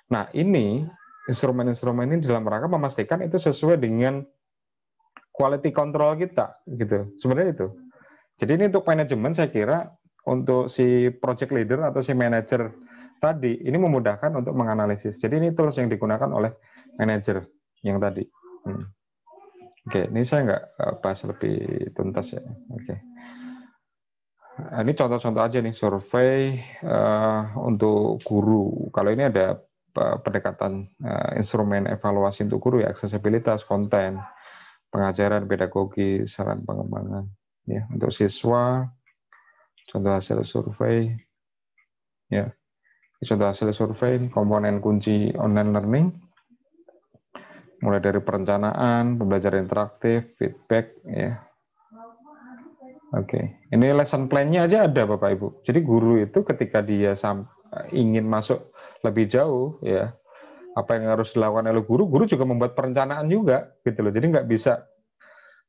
Nah ini instrumen-instrumen ini dalam rangka memastikan itu sesuai dengan quality control kita, gitu. Sebenarnya itu. Jadi ini untuk manajemen saya kira untuk si project leader atau si manager tadi ini memudahkan untuk menganalisis. Jadi ini tools yang digunakan oleh manager yang tadi. Oke, ini saya nggak bahas lebih tuntas ya. Oke. Ini contoh-contoh aja nih survei untuk guru. Kalau ini ada pendekatan instrumen evaluasi untuk guru ya, aksesibilitas, konten, pengajaran, pedagogi, saran pengembangan. Ya, untuk siswa, contoh hasil survei. Ya, contoh hasil survei komponen kunci online learning, mulai dari perencanaan, pembelajaran interaktif, feedback, ya. Oke, ini lesson plan-nya aja ada Bapak Ibu. Jadi guru itu ketika dia ingin masuk lebih jauh, ya, apa yang harus dilakukan oleh guru juga membuat perencanaan juga, gitu loh. Jadi nggak bisa,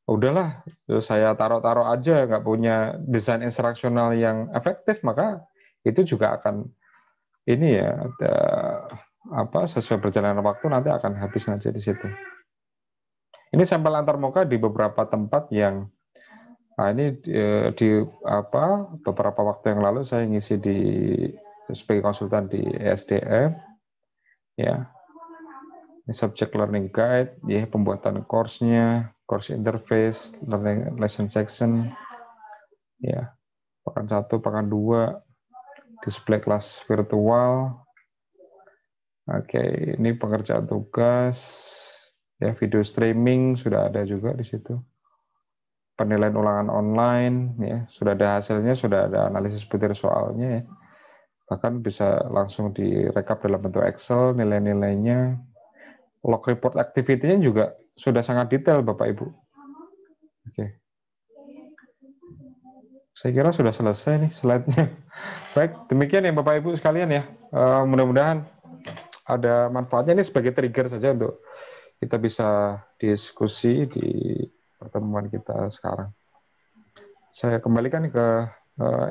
udahlah, saya taruh-taruh aja, nggak punya desain instruksional yang efektif, maka itu juga akan ini ya, sesuai perjalanan waktu nanti akan habis nanti di situ. Ini sampel antarmuka di beberapa tempat yang ini beberapa waktu yang lalu saya ngisi sebagai konsultan di ESDM, ya. Ini subject learning guide, ya, pembuatan course-nya, course interface, learning lesson section, ya, pekan 1, pekan 2, display kelas virtual. Oke, ini pengerjaan tugas, ya, video streaming sudah ada juga di situ. Penilaian ulangan online, ya, sudah ada hasilnya, sudah ada analisis butir soalnya, ya. Bahkan bisa langsung direkap dalam bentuk Excel, nilai-nilainya. Log report activity-nya juga sudah sangat detail, Bapak Ibu. Oke. Saya kira sudah selesai nih slide-nya. Baik, demikian ya Bapak Ibu sekalian ya. Mudah-mudahan ada manfaatnya, ini sebagai trigger saja untuk kita bisa diskusi di pertemuan kita sekarang. Saya kembalikan ke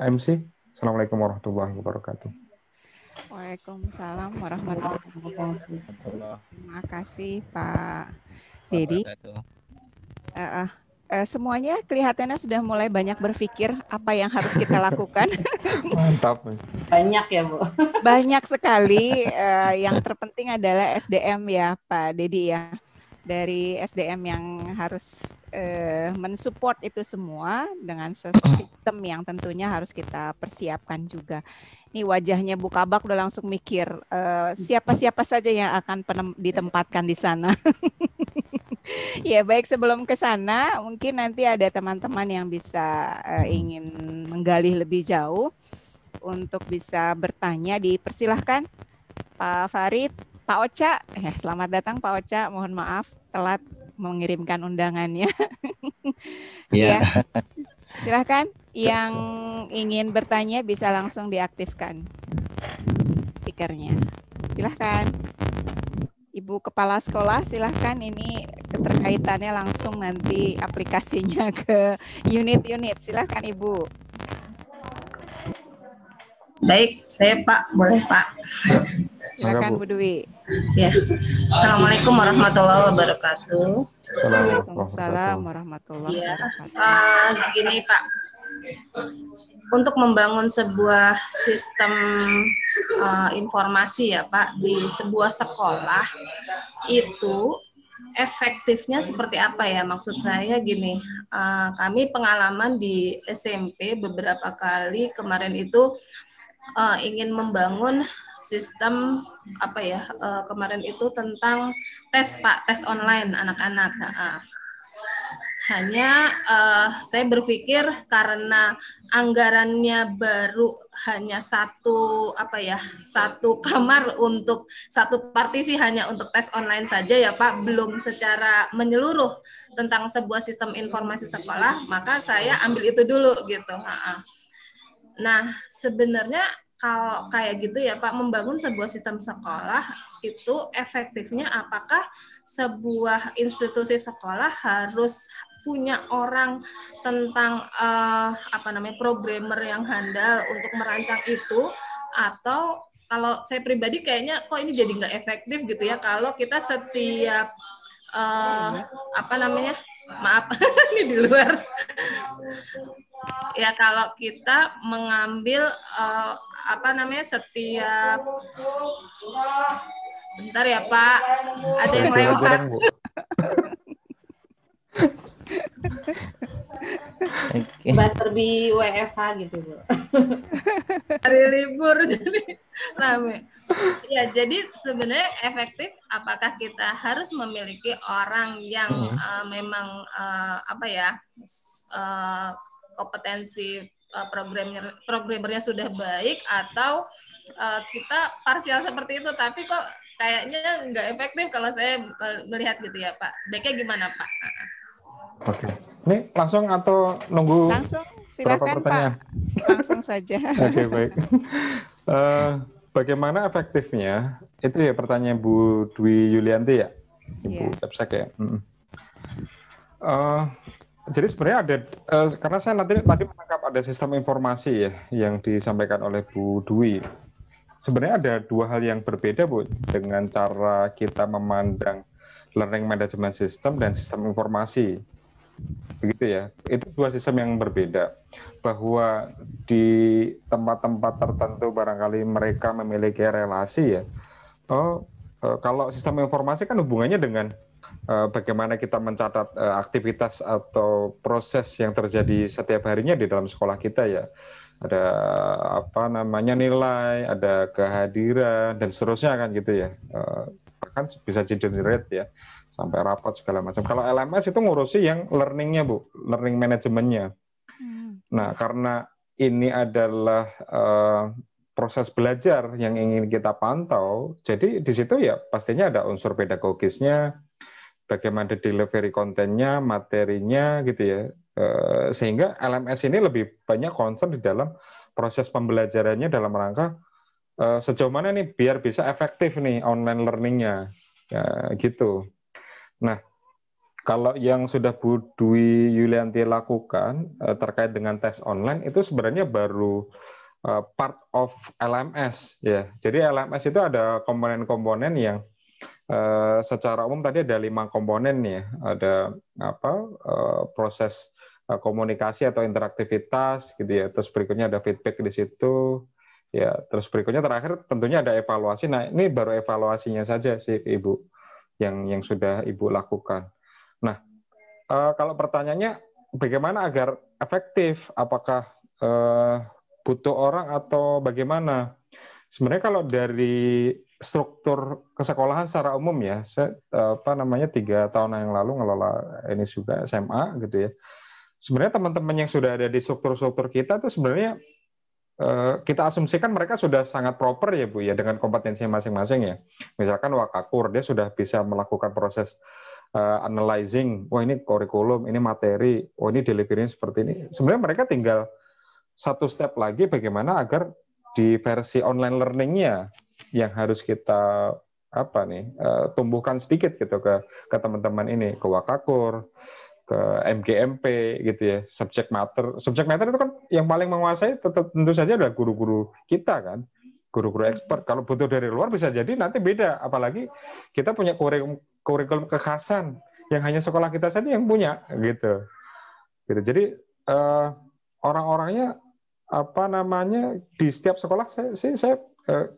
MC. Assalamualaikum warahmatullahi wabarakatuh. Waalaikumsalam warahmatullahi wabarakatuh. Allah. Terima kasih Pak Dedi. Semuanya kelihatannya sudah mulai banyak berpikir apa yang harus kita lakukan. Mantap. Banyak ya, Bu. Banyak sekali. Yang terpenting adalah SDM ya Pak Dedi ya. Dari SDM yang harus mensupport itu semua dengan sistem yang tentunya harus kita persiapkan juga. Ini wajahnya Bu Kabak udah langsung mikir siapa-siapa saja yang akan ditempatkan di sana. Ya baik, sebelum ke sana mungkin nanti ada teman-teman yang bisa ingin menggali lebih jauh untuk bisa bertanya, dipersilahkan Pak Farid, Pak Ocha. Selamat datang Pak Ocha, mohon maaf telat mengirimkan undangannya. Ya, silahkan yang ingin bertanya bisa langsung diaktifkan speakernya. Silahkan. Ibu Kepala Sekolah, silahkan, ini keterkaitannya langsung nanti aplikasinya ke unit-unit. Silahkan Ibu. Baik, saya Pak, boleh Pak. Silahkan Bu Dwi. Ya. Assalamualaikum warahmatullahi wabarakatuh. Waalaikumsalam warahmatullahi wabarakatuh. Gini Pak, untuk membangun sebuah sistem informasi ya Pak di sebuah sekolah itu efektifnya seperti apa ya? Maksud saya gini, kami pengalaman di SMP beberapa kali kemarin itu ingin membangun sistem apa ya? Kemarin itu tentang tes Pak, tes online anak-anak. Hanya saya berpikir karena anggarannya baru hanya satu kamar untuk satu partisi hanya untuk tes online saja ya Pak, belum secara menyeluruh tentang sebuah sistem informasi sekolah, maka saya ambil itu dulu gitu. Nah sebenarnya kalau kayak gitu ya Pak, membangun sebuah sistem sekolah itu efektifnya apakah sebuah institusi sekolah harus punya orang tentang programmer yang handal untuk merancang itu, atau kalau saya pribadi kayaknya kok ini jadi nggak efektif gitu ya kalau kita setiap maaf ini di luar ya, kalau kita mengambil setiap sebentar ya Pak, ada yang lewat. Buzzer di WFH gitu Bu. Hari libur jadi rame. Ya, jadi sebenarnya efektif apakah kita harus memiliki orang yang memang kompetensi programmernya sudah baik, atau kita parsial seperti itu tapi kok kayaknya nggak efektif kalau saya melihat gitu ya Pak. Baiknya gimana Pak? Oke. Ini langsung atau nunggu? Langsung, silakan Pak. Langsung saja. Oke, baik. Bagaimana efektifnya? Itu ya pertanyaan Bu Dwi Yulianti ya? Ibu Epsek ya? Jadi sebenarnya ada, karena saya tadi menangkap ada sistem informasi ya yang disampaikan oleh Bu Dwi. Sebenarnya ada dua hal yang berbeda Bu dengan cara kita memandang learning management system dan sistem informasi. Begitu ya, itu dua sistem yang berbeda, bahwa di tempat-tempat tertentu barangkali mereka memiliki relasi ya. Kalau sistem informasi kan hubungannya dengan bagaimana kita mencatat aktivitas atau proses yang terjadi setiap harinya di dalam sekolah kita ya. Ada nilai, ada kehadiran dan seterusnya kan gitu ya. Bahkan bisa generate ya, sampai rapat segala macam. Kalau LMS itu ngurusi yang learning-nya Bu, learning manajemennya. Nah, karena ini adalah proses belajar yang ingin kita pantau, jadi di situ ya pastinya ada unsur pedagogisnya, bagaimana delivery kontennya, materinya gitu ya. Sehingga LMS ini lebih banyak concern di dalam proses pembelajarannya dalam rangka sejauh mana nih biar bisa efektif nih online learning-nya. Ya, gitu. Nah, kalau yang sudah Bu Dwi Yulianti lakukan terkait dengan tes online itu sebenarnya baru part of LMS ya. Jadi LMS itu ada komponen-komponen yang secara umum tadi ada 5 komponen ya. Ada proses komunikasi atau interaktivitas gitu ya. Terus berikutnya ada feedback di situ. Ya, terus berikutnya terakhir tentunya ada evaluasi. Nah, ini baru evaluasinya saja sih Ibu yang sudah Ibu lakukan. Nah, kalau pertanyaannya bagaimana agar efektif? Apakah butuh orang atau bagaimana? Sebenarnya kalau dari struktur kesekolahan secara umum ya, saya 3 tahun yang lalu ngelola ini juga SMA gitu ya. Sebenarnya teman-teman yang sudah ada di struktur-struktur kita itu sebenarnya kita asumsikan mereka sudah sangat proper ya Bu ya dengan kompetensi masing-masing ya. Misalkan Wakakur dia sudah bisa melakukan proses analyzing, wah ini kurikulum, ini materi, wah ini delivery seperti ini. Sebenarnya mereka tinggal satu step lagi bagaimana agar di versi online learning-nya yang harus kita tumbuhkan sedikit gitu ke teman-teman ini, ke Wakakur, ke MGMP gitu ya, subject matter itu kan yang paling menguasai tentu saja adalah guru-guru kita kan, guru-guru expert. Kalau butuh dari luar bisa jadi nanti beda, apalagi kita punya kurikulum kekhasan yang hanya sekolah kita saja yang punya gitu. Jadi orang-orangnya di setiap sekolah saya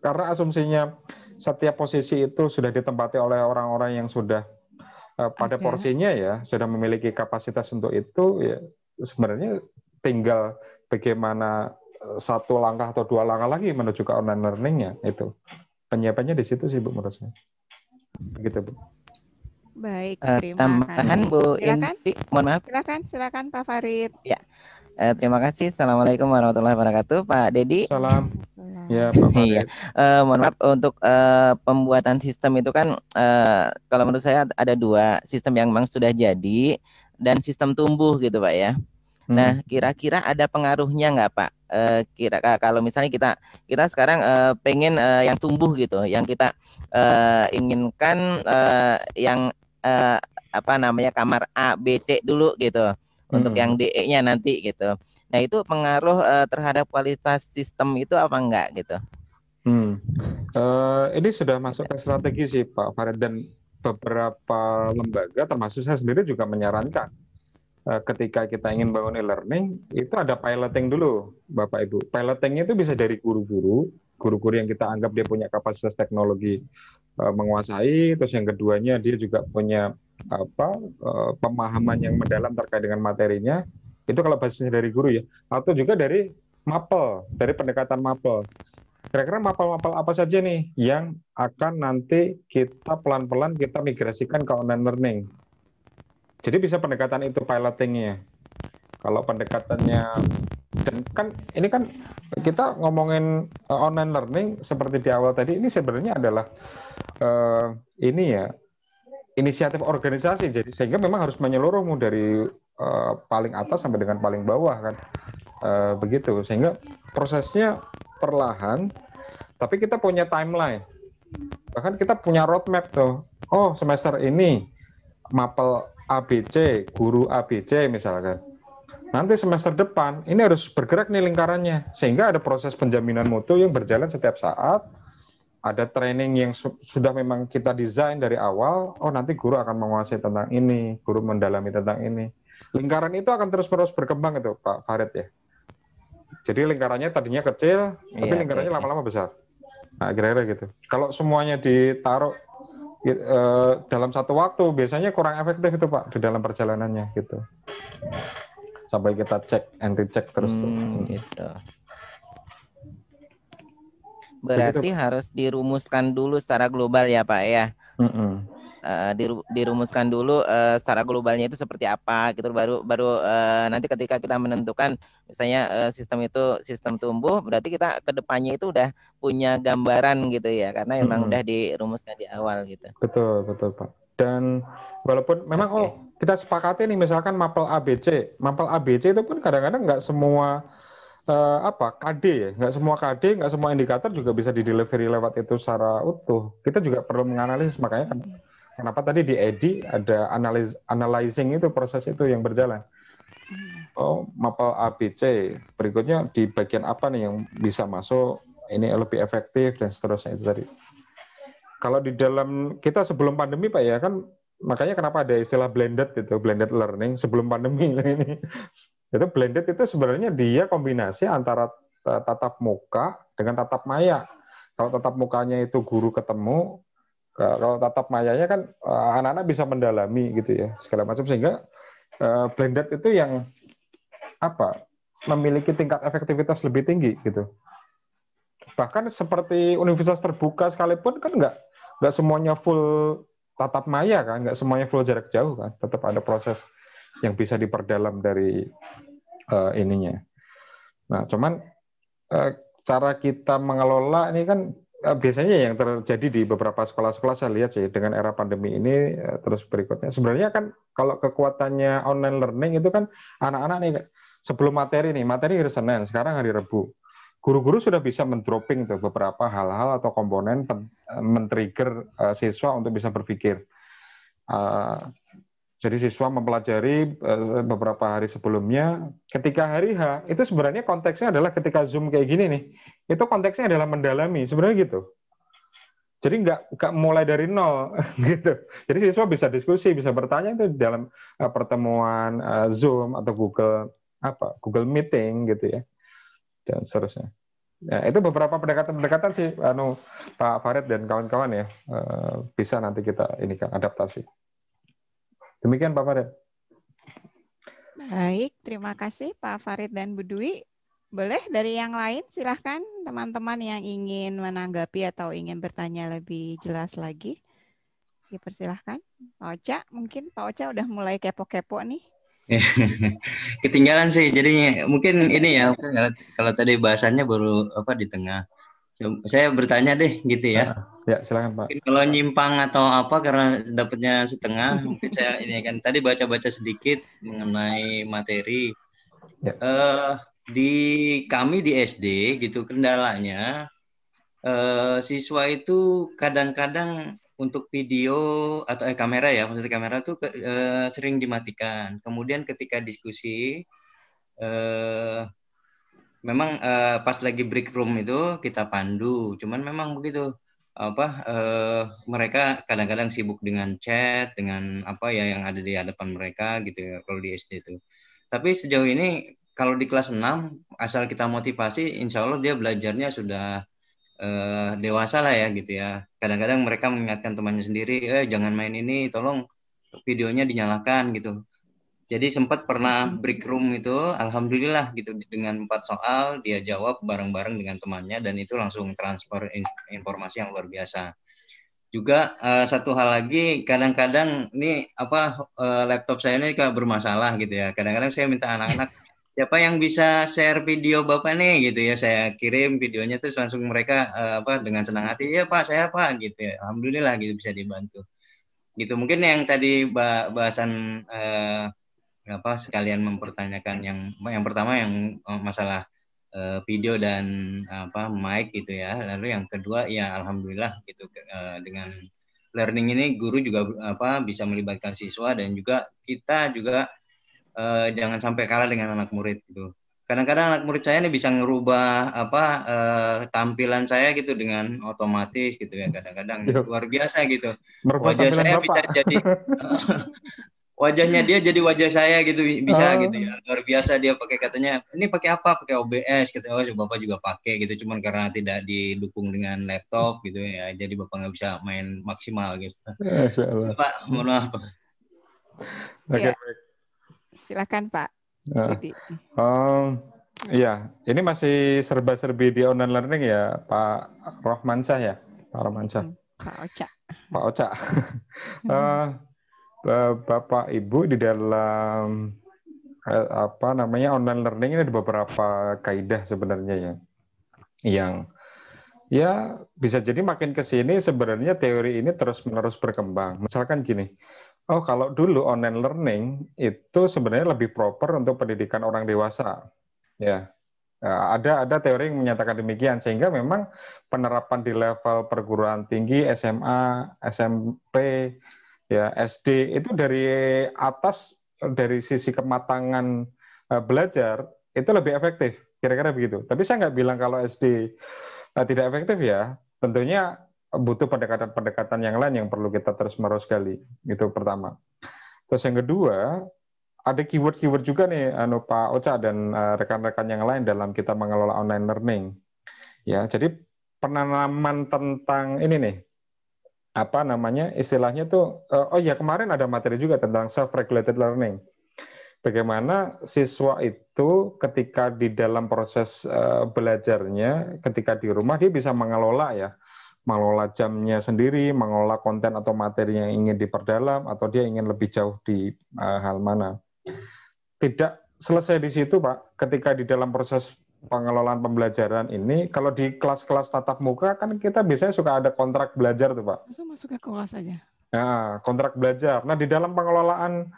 karena asumsinya setiap posisi itu sudah ditempati oleh orang-orang yang sudah pada porsinya ya, sudah memiliki kapasitas untuk itu ya, sebenarnya tinggal bagaimana satu langkah atau 2 langkah lagi menuju ke online learning-nya itu. Penyiapannya di situ sih Bu menurut saya. Begitu Bu. Baik, terima kasih. Bu Indri, mohon maaf. Silakan Pak Farid. Ya. Terima kasih. Assalamualaikum warahmatullahi wabarakatuh, Pak Dedi. Salam. Ya, Pak Farid. Mohon maaf untuk pembuatan sistem itu kan kalau menurut saya ada 2 sistem yang memang sudah jadi dan sistem tumbuh gitu Pak ya. Nah, kira-kira ada pengaruhnya nggak Pak? Kalau misalnya kita sekarang pengen yang tumbuh gitu, yang kita inginkan yang kamar A, B, C dulu gitu. Untuk yang DE-nya nanti gitu. Nah, itu pengaruh terhadap kualitas sistem itu apa enggak gitu? Ini sudah masuk ke strategi sih Pak Farid, dan beberapa lembaga termasuk saya sendiri juga menyarankan ketika kita ingin bangun e-learning itu ada piloting dulu Bapak Ibu. Pilotingnya itu bisa dari guru-guru yang kita anggap dia punya kapasitas teknologi menguasai, terus yang keduanya dia juga punya pemahaman yang mendalam terkait dengan materinya, itu kalau basisnya dari guru ya, atau juga dari mapel, dari pendekatan mapel. Kira-kira mapel-mapel apa saja nih yang akan nanti kita pelan-pelan kita migrasikan ke online learning. Jadi bisa pendekatan itu pilotingnya. Kalau pendekatannya, dan kan ini kan kita ngomongin online learning seperti di awal tadi, ini sebenarnya adalah inisiatif organisasi, jadi sehingga memang harus menyeluruh dari paling atas sampai dengan paling bawah kan, begitu, sehingga prosesnya perlahan, tapi kita punya timeline, bahkan kita punya roadmap tuh. Oh, semester ini mapel ABC, guru ABC misalkan. Nanti semester depan ini harus bergerak nih lingkarannya, sehingga ada proses penjaminan mutu yang berjalan setiap saat. Ada training yang sudah memang kita desain dari awal, oh nanti guru akan menguasai tentang ini, guru mendalami tentang ini. Lingkaran itu akan terus-menerus berkembang itu Pak Farid ya. Jadi lingkarannya tadinya kecil, tapi lingkarannya lama-lama besar. Nah kira-kira gitu. Kalau semuanya ditaruh dalam satu waktu, biasanya kurang efektif itu Pak, di dalam perjalanannya gitu. Sampai kita cek and recheck terus tuh. Gitu. Berarti harus dirumuskan dulu secara global ya Pak ya. Dirumuskan dulu secara globalnya itu seperti apa gitu, baru nanti ketika kita menentukan misalnya sistem itu sistem tumbuh, berarti kita kedepannya itu udah punya gambaran gitu ya, karena memang udah dirumuskan di awal gitu. Betul Pak. Dan walaupun memang kita sepakati nih misalkan mapel ABC itu pun kadang-kadang nggak semua KD ya, nggak semua KD, nggak semua indikator juga bisa didelivery lewat itu secara utuh. Kita juga perlu menganalisis, makanya kenapa tadi di EDI ada analyzing itu, proses itu yang berjalan. Oh, mapel ABC. Berikutnya di bagian apa nih yang bisa masuk? Ini lebih efektif dan seterusnya itu tadi. Kalau di dalam kita sebelum pandemi Pak ya kan, makanya kenapa ada istilah blended itu, blended learning sebelum pandemi ini. Itu blended itu sebenarnya dia kombinasi antara tatap muka dengan tatap maya. Kalau tatap mukanya itu guru ketemu, kalau tatap mayanya kan anak-anak bisa mendalami gitu ya segala macam, sehingga blended itu yang apa memiliki tingkat efektivitas lebih tinggi gitu. Bahkan seperti universitas terbuka sekalipun kan nggak semuanya full tatap maya kan, nggak semuanya full jarak jauh kan, tetap ada proses yang bisa diperdalam dari ininya. Nah, cuman cara kita mengelola ini kan biasanya yang terjadi di beberapa sekolah-sekolah saya lihat sih dengan era pandemi ini, terus berikutnya sebenarnya kan kalau kekuatannya online learning itu kan anak-anak nih sebelum materi hari Senin, sekarang hari Rabu. Guru-guru sudah bisa mendropping tuh beberapa hal-hal atau komponen men-trigger siswa untuk bisa berpikir. Jadi siswa mempelajari beberapa hari sebelumnya, ketika hari H, itu sebenarnya konteksnya adalah ketika Zoom kayak gini nih, itu konteksnya adalah mendalami, sebenarnya gitu. Jadi nggak mulai dari nol, gitu. Jadi siswa bisa diskusi, bisa bertanya itu dalam pertemuan Zoom atau Google Meeting gitu ya, dan seterusnya. Ya, itu beberapa pendekatan-pendekatan sih, Pak Farid dan kawan-kawan ya, bisa nanti kita ini kan adaptasi. Demikian Pak Farid. Baik, terima kasih Pak Farid dan Bu Dwi. Boleh dari yang lain silahkan teman-teman yang ingin menanggapi atau ingin bertanya lebih jelas lagi. Dipersilahkan. Pak Ocha, mungkin Pak Ocha udah mulai kepo-kepo nih. Ketinggalan sih, jadi mungkin ini ya, kalau tadi bahasannya baru di tengah. Saya bertanya deh gitu ya. Ya, silakan Pak. Mungkin kalau nyimpang atau apa karena dapatnya setengah, mungkin saya ini kan tadi baca-baca sedikit mengenai materi. Ya. Di kami di SD gitu kendalanya siswa itu kadang-kadang untuk video atau kamera ya, maksudnya kamera tuh sering dimatikan. Kemudian ketika diskusi memang pas lagi break room itu kita pandu, cuman memang begitu mereka kadang-kadang sibuk dengan chat, dengan apa ya yang ada di hadapan mereka gitu ya kalau di SD itu. Tapi sejauh ini kalau di kelas 6 asal kita motivasi, insya Allah dia belajarnya sudah dewasa lah ya gitu ya. Kadang-kadang mereka mengingatkan temannya sendiri, jangan main ini, tolong videonya dinyalakan gitu. Jadi sempat pernah break room itu, alhamdulillah gitu dengan 4 soal dia jawab bareng-bareng dengan temannya dan itu langsung transfer informasi yang luar biasa. Juga satu hal lagi, kadang-kadang ini laptop saya ini kayak bermasalah gitu ya. Kadang-kadang saya minta anak-anak siapa yang bisa share video Bapak nih gitu ya, saya kirim videonya terus langsung mereka dengan senang hati, ya Pak saya Pak gitu ya, alhamdulillah gitu bisa dibantu. Gitu mungkin yang tadi bahasan sekalian mempertanyakan yang pertama yang masalah video dan mic gitu ya. Lalu yang kedua ya alhamdulillah gitu dengan learning ini guru juga bisa melibatkan siswa dan juga kita juga jangan sampai kalah dengan anak murid gitu. Kadang-kadang anak murid saya ini bisa ngerubah tampilan saya gitu dengan otomatis gitu ya. Kadang-kadang luar biasa gitu. Wajah saya bisa jadi wajahnya dia jadi wajah saya gitu bisa gitu ya. Luar biasa dia pakai katanya ini pakai apa? Pakai OBS gitu. Oh, Bapak juga pakai gitu cuman karena tidak didukung dengan laptop gitu ya. Jadi Bapak nggak bisa main maksimal gitu. Pak, mohon maaf. Oke. Silakan Pak. Iya, ini masih serba-serbi di online learning ya, Pak Rohmansyah ya, Pak Rohmansyah. Pak Ocha. Pak Ocha. Bapak Ibu di dalam online learning ini ada beberapa kaidah sebenarnya ya, yang ya bisa jadi makin ke sini sebenarnya teori ini terus-menerus berkembang. Misalkan gini. Oh, kalau dulu online learning itu sebenarnya lebih proper untuk pendidikan orang dewasa. Ya. Ada teori yang menyatakan demikian sehingga memang penerapan di level perguruan tinggi, SMA, SMP, ya SD itu dari atas dari sisi kematangan belajar itu lebih efektif, kira-kira begitu. Tapi saya nggak bilang kalau SD tidak efektif ya. Tentunya butuh pendekatan-pendekatan yang lain yang perlu kita terus-menerus gali. Itu pertama. Terus yang kedua, ada keyword-keyword juga nih Pak Ocha dan rekan-rekan yang lain dalam kita mengelola online learning. Ya, jadi penanaman tentang ini nih, apa namanya istilahnya tuh, oh ya kemarin ada materi juga tentang self-regulated learning. Bagaimana siswa itu ketika di dalam proses belajarnya, ketika di rumah dia bisa mengelola jamnya sendiri, mengelola konten atau materi yang ingin diperdalam, atau dia ingin lebih jauh di hal mana. Tidak selesai di situ, Pak. Ketika di dalam proses pengelolaan pembelajaran ini, kalau di kelas-kelas tatap muka kan kita biasanya suka ada kontrak belajar tuh, Pak. Masuk ke kelas aja. Nah, kontrak belajar. Nah, di dalam pengelolaan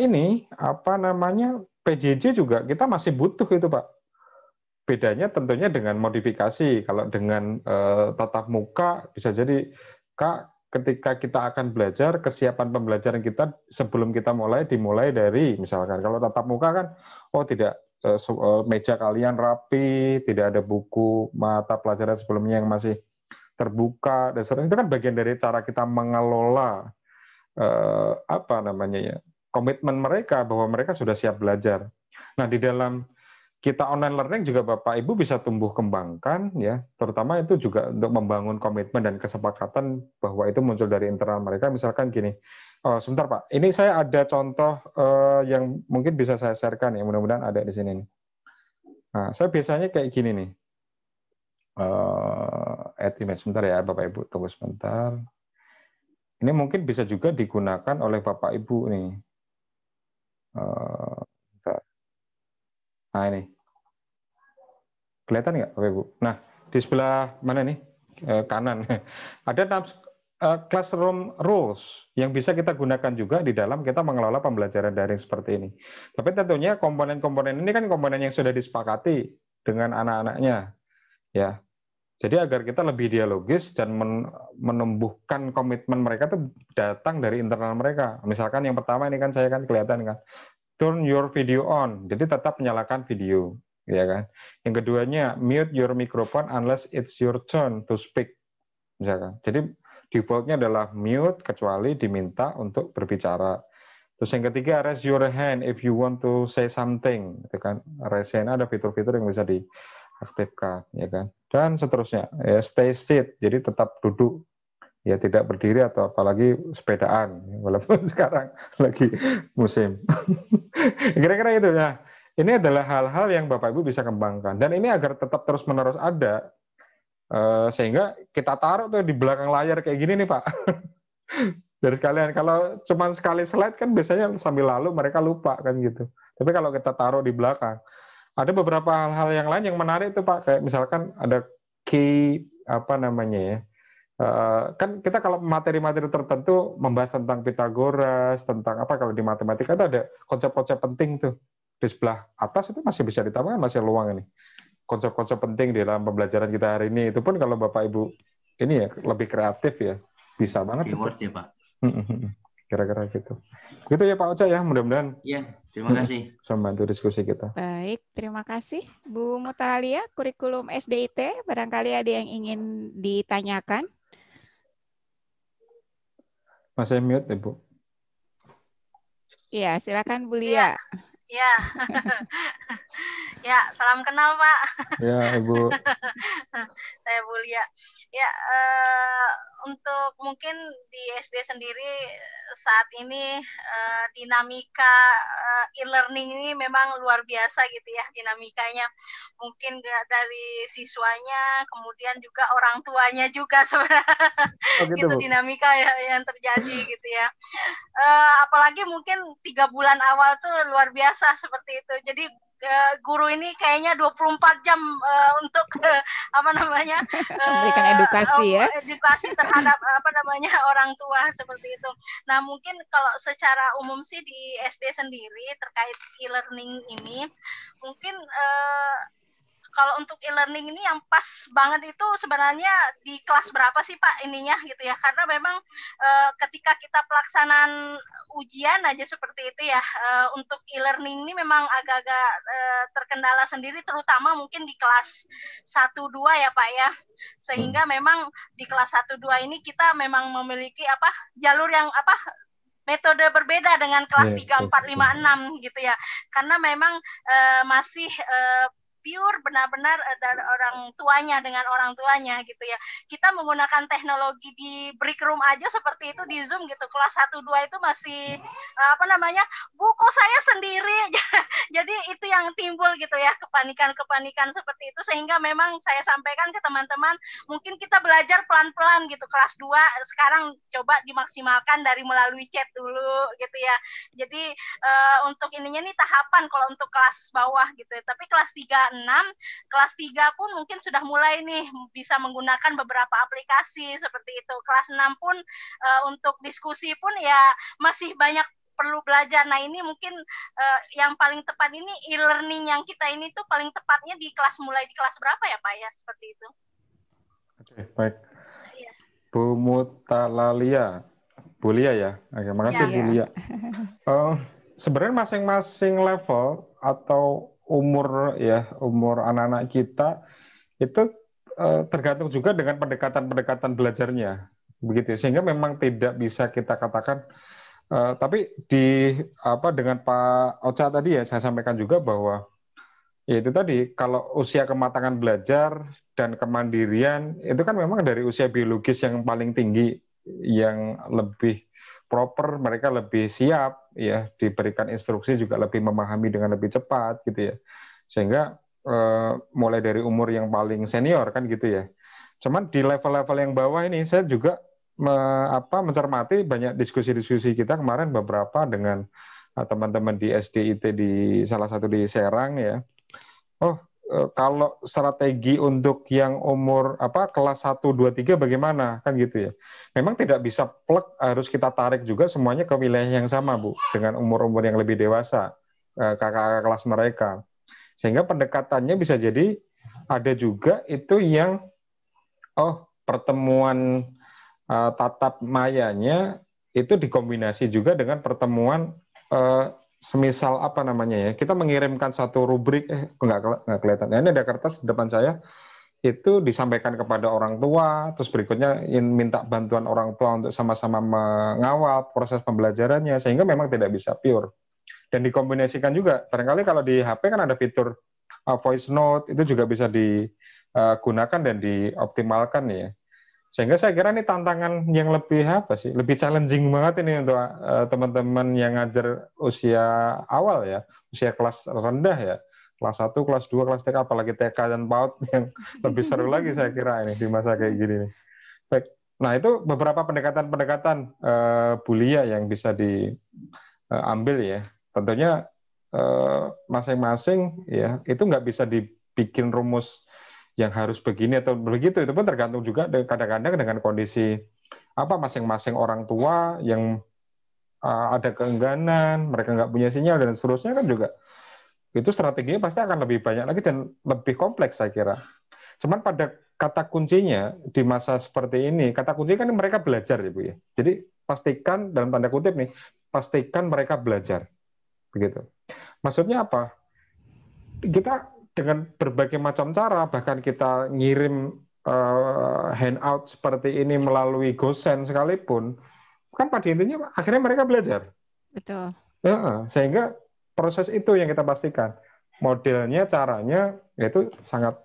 ini apa namanya PJJ juga kita masih butuh itu, Pak. Bedanya tentunya dengan modifikasi. Kalau dengan tatap muka bisa jadi Kak, ketika kita akan belajar, kesiapan pembelajaran kita sebelum kita dimulai dari misalkan kalau tatap muka kan tidak meja kalian rapi, tidak ada buku mata pelajaran sebelumnya yang masih terbuka dan seterusnya. Itu kan bagian dari cara kita mengelola apa namanya ya, komitmen mereka bahwa mereka sudah siap belajar. Nah, di dalam kita online learning juga Bapak Ibu bisa tumbuh kembangkan ya, terutama itu juga untuk membangun komitmen dan kesepakatan bahwa itu muncul dari internal mereka. Misalkan gini, sebentar Pak, ini saya ada contoh yang mungkin bisa saya sharekan ya, mudah-mudahan ada di sini nih. Nah, saya biasanya kayak gini nih, add image sebentar ya Bapak Ibu, tunggu sebentar. Ini mungkin bisa juga digunakan oleh Bapak Ibu nih. Nah ini, kelihatan nggak Bapak Ibu? Nah di sebelah mana nih kanan ada classroom rules yang bisa kita gunakan juga di dalam kita mengelola pembelajaran daring seperti ini. Tapi tentunya komponen-komponen ini kan komponen yang sudah disepakati dengan anak-anaknya, ya. Jadi agar kita lebih dialogis dan menumbuhkan komitmen mereka tuh datang dari internal mereka. Misalkan yang pertama ini kan saya kan kelihatan kan, turn your video on. Jadi tetap menyalakan video, ya kan. Yang keduanya mute your microphone unless it's your turn to speak, misalkan. Jadi defaultnya adalah mute kecuali diminta untuk berbicara. Terus yang ketiga raise your hand if you want to say something, gitu kan. Raise hand ada fitur-fitur yang bisa diaktifkan, ya kan. Dan seterusnya, ya stay seated, jadi tetap duduk, ya tidak berdiri atau apalagi sepedaan, walaupun sekarang lagi musim. Kira-kira itu ya. Ini adalah hal-hal yang Bapak Ibu bisa kembangkan, dan ini agar tetap terus-menerus ada, sehingga kita taruh tuh di belakang layar kayak gini nih Pak. Dari sekalian, kalau cuma sekali slide kan biasanya sambil lalu mereka lupa kan gitu. Tapi kalau kita taruh di belakang, ada beberapa hal-hal yang lain yang menarik tuh Pak, kayak misalkan ada key apa namanya ya, kan kita kalau materi-materi tertentu membahas tentang Pitagoras, tentang apa kalau di matematika itu ada konsep-konsep penting tuh di sebelah atas itu masih bisa ditambahkan, masih luang ini konsep-konsep penting di dalam pembelajaran kita hari ini. Itu pun kalau Bapak Ibu ini ya lebih kreatif ya bisa banget. Keyword ya Pak. Kira-kira gitu. Gitu ya Pak Ocha ya, mudah-mudahan. Iya, terima kasih. Bisa membantu diskusi kita. Baik, terima kasih Bu Mutalalia, kurikulum SDIT. Barangkali ada yang ingin ditanyakan. Masih mute Ibu. Iya, silakan Bu Lia. Ya, ya, salam kenal Pak. Ya Ibu. Saya Bu Lia. Ya, untuk mungkin di SD sendiri saat ini dinamika e-learning ini memang luar biasa gitu ya dinamikanya. Mungkin dari siswanya, kemudian juga orang tuanya juga sebenarnya gitu dinamika yang terjadi gitu ya. Apalagi mungkin 3 bulan awal tuh luar biasa seperti itu. Jadi guru ini kayaknya 24 jam untuk memberikan edukasi edukasi terhadap orang tua seperti itu. Nah, mungkin kalau secara umum sih di SD sendiri terkait e-learning ini mungkin kalau untuk e-learning ini yang pas banget itu sebenarnya di kelas berapa sih Pak ininya gitu ya, karena memang ketika kita pelaksanaan ujian aja seperti itu ya, untuk e-learning ini memang agak-agak terkendala sendiri, terutama mungkin di kelas 1-2 ya Pak ya, sehingga memang di kelas 1-2 ini kita memang memiliki jalur yang metode berbeda dengan kelas 3, 4, 5, 6 gitu ya, karena memang masih pure benar-benar dari orang tuanya dengan orang tuanya gitu ya. Kita menggunakan teknologi di break room aja seperti itu di Zoom gitu. Kelas 1-2 itu masih buku saya sendiri. Jadi itu yang timbul gitu ya, kepanikan seperti itu, sehingga memang saya sampaikan ke teman-teman, mungkin kita belajar pelan-pelan gitu. Kelas 2 sekarang coba dimaksimalkan dari melalui chat dulu gitu ya. Jadi untuk ininya nih tahapan kalau untuk kelas bawah gitu ya. Tapi kelas 3-6, kelas 3 pun mungkin sudah mulai nih bisa menggunakan beberapa aplikasi seperti itu. Kelas 6 pun untuk diskusi pun ya masih banyak perlu belajar. Nah ini mungkin yang paling tepat ini e-learning yang kita ini tuh paling tepatnya mulai di kelas berapa ya Pak ya, seperti itu. Oke, baik. Ya. Bu Mutalalia, Bu Lia ya. Oke, makasih Bu Lia. Sebenarnya masing-masing level atau umur anak-anak kita itu tergantung juga dengan pendekatan belajarnya, begitu. Sehingga memang tidak bisa kita katakan. Tapi dengan Pak Ocha tadi ya saya sampaikan juga bahwa ya itu tadi, kalau usia kematangan belajar dan kemandirian itu kan memang dari usia biologis yang paling tinggi, yang lebih proper, mereka lebih siap ya, diberikan instruksi juga lebih memahami dengan lebih cepat gitu ya, sehingga mulai dari umur yang paling senior kan gitu ya. Cuman di level-level yang bawah ini saya juga mencermati banyak diskusi-diskusi kita kemarin beberapa dengan teman-teman di SDIT di salah satu di Serang ya. Kalau strategi untuk yang umur kelas 1, 2, 3 bagaimana kan gitu ya. Memang tidak bisa plek, harus kita tarik juga semuanya ke wilayah yang sama Bu, dengan umur-umur yang lebih dewasa, kakak-kakak kelas mereka. Sehingga pendekatannya bisa jadi ada juga itu yang pertemuan tatap mayanya itu dikombinasi juga dengan pertemuan semisal kita mengirimkan satu rubrik nggak kelihatan. Ini ada kertas di depan saya, itu disampaikan kepada orang tua, terus berikutnya minta bantuan orang tua untuk sama-sama mengawal proses pembelajarannya, sehingga memang tidak bisa pure. Dan dikombinasikan juga, barangkali kalau di HP kan ada fitur voice note, itu juga bisa digunakan dan dioptimalkan ya. Sehingga saya kira ini tantangan yang lebih lebih challenging banget ini untuk teman-teman yang ngajar usia awal ya, usia kelas rendah ya, kelas 1, kelas 2, kelas 3, apalagi TK dan PAUD yang lebih seru lagi saya kira ini di masa kayak gini nih. Baik. Nah itu beberapa pendekatan Bu Lia yang bisa diambil ya. Tentunya masing-masing ya itu nggak bisa dibikin rumus yang harus begini atau begitu, itu pun tergantung juga kadang-kadang dengan kondisi masing-masing orang tua yang ada keengganan, mereka nggak punya sinyal dan seterusnya kan juga. Itu strateginya pasti akan lebih banyak lagi dan lebih kompleks saya kira. Cuman pada kata kuncinya di masa seperti ini, kata kunci kan mereka belajar ya Bu ya. Jadi pastikan dalam tanda kutip nih, pastikan mereka belajar. Begitu. Maksudnya apa? Kita dengan berbagai macam cara, bahkan kita ngirim handout seperti ini melalui GoSend sekalipun, kan pada intinya akhirnya mereka belajar. Betul. Ya, sehingga proses itu yang kita pastikan. Modelnya, caranya, itu sangat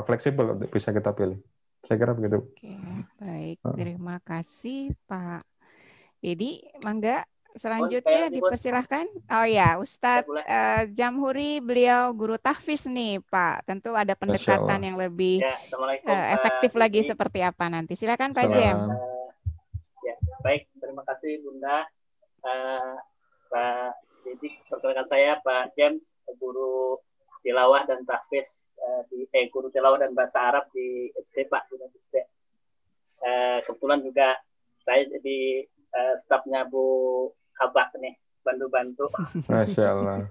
fleksibel untuk bisa kita pilih. Saya kira begitu. Oke, baik. Terima kasih Pak Dedi. Mangga. Selanjutnya dipersilahkan. Oh ya, Ustadz Jamhuri, beliau guru tahfiz nih Pak. Tentu ada pendekatan yang lebih efektif lagi seperti apa nanti. Silakan Pak Jem. Ya, baik. Terima kasih Bunda. Pak Dedi, perkenalkan saya Pak James, guru tilawah dan tahfiz guru tilawah dan bahasa Arab di SD Pak. Kebetulan juga saya jadi stafnya Bu Habak nih, bantu-bantu. Masya Allah.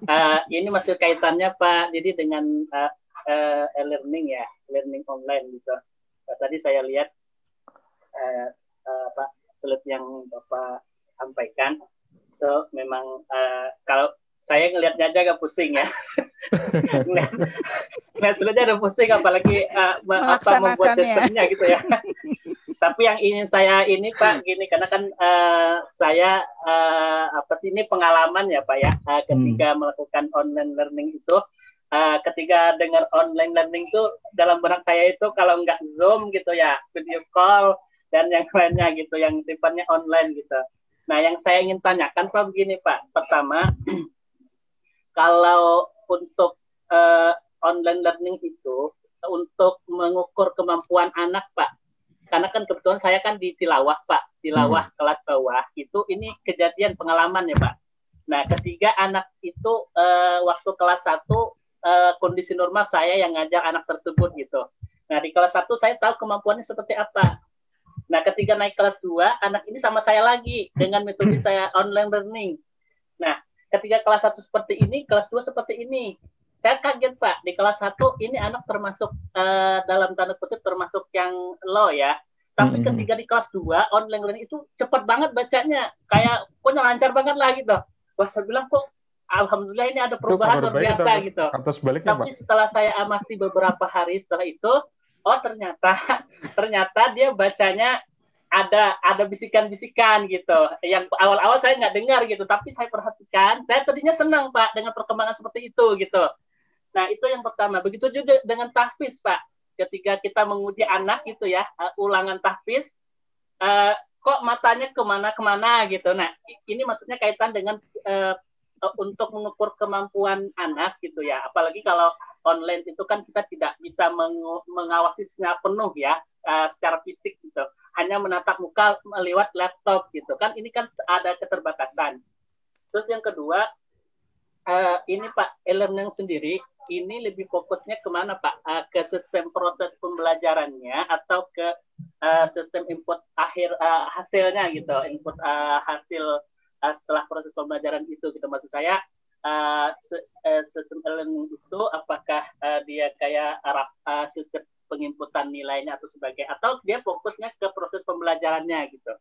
Ini masih kaitannya Pak, jadi dengan e-learning ya, learning online gitu. Tadi saya lihat slide yang Bapak sampaikan itu memang kalau saya ngelihatnya aja agak pusing ya. Ngelihat slide-nya ada pusing, apalagi membuat sistemnya gitu ya. Tapi yang ingin saya ini Pak gini, karena kan saya ini pengalaman ya Pak ya, ketika melakukan online learning itu, ketika dengar online learning itu dalam benak saya itu kalau nggak Zoom gitu ya, video call dan yang lainnya gitu, yang sifatnya online gitu. Nah yang saya ingin tanyakan Pak begini Pak, pertama kalau untuk online learning itu untuk mengukur kemampuan anak Pak, karena kan kebetulan saya kan di Tilawah Pak, Tilawah kelas bawah itu ini kejadian pengalaman ya Pak. Nah ketiga anak itu waktu kelas 1 kondisi normal saya yang ngajar anak tersebut gitu. Nah di kelas 1 saya tahu kemampuannya seperti apa. Nah ketika naik kelas 2 anak ini sama saya lagi dengan metode saya online learning. Nah ketika kelas 1 seperti ini, kelas 2 seperti ini. Saya kaget Pak, di kelas 1 ini anak termasuk dalam tanda kutip termasuk yang low ya. Tapi ketika di kelas 2 online learning itu cepat banget bacanya. Kayak pokoknya lancar banget lah gitu. Wah saya bilang kok alhamdulillah ini ada perubahan luar biasa gitu. Tapi setelah saya amati beberapa hari setelah itu, oh ternyata dia bacanya ada bisikan-bisikan gitu. Yang awal-awal saya nggak dengar gitu, tapi saya perhatikan, saya tadinya senang Pak dengan perkembangan seperti itu gitu. Nah itu yang pertama. Begitu juga dengan tahfiz Pak. Ketika kita menguji anak gitu ya, ulangan tahfiz, kok matanya kemana-kemana gitu. Nah ini maksudnya kaitan dengan untuk mengukur kemampuan anak gitu ya. Apalagi kalau online itu kan kita tidak bisa mengawasi secara penuh ya, secara fisik gitu. Hanya menatap muka lewat laptop gitu kan. Ini kan ada keterbatasan. Terus yang kedua, ini Pak, e-learning sendiri ini lebih fokusnya kemana Pak? Ke sistem proses pembelajarannya atau ke sistem input hasilnya gitu, input hasil setelah proses pembelajaran itu gitu. Maksud saya sistem e-learning itu apakah dia kayak sistem penginputan nilainya atau sebagai, atau dia fokusnya ke proses pembelajarannya gitu.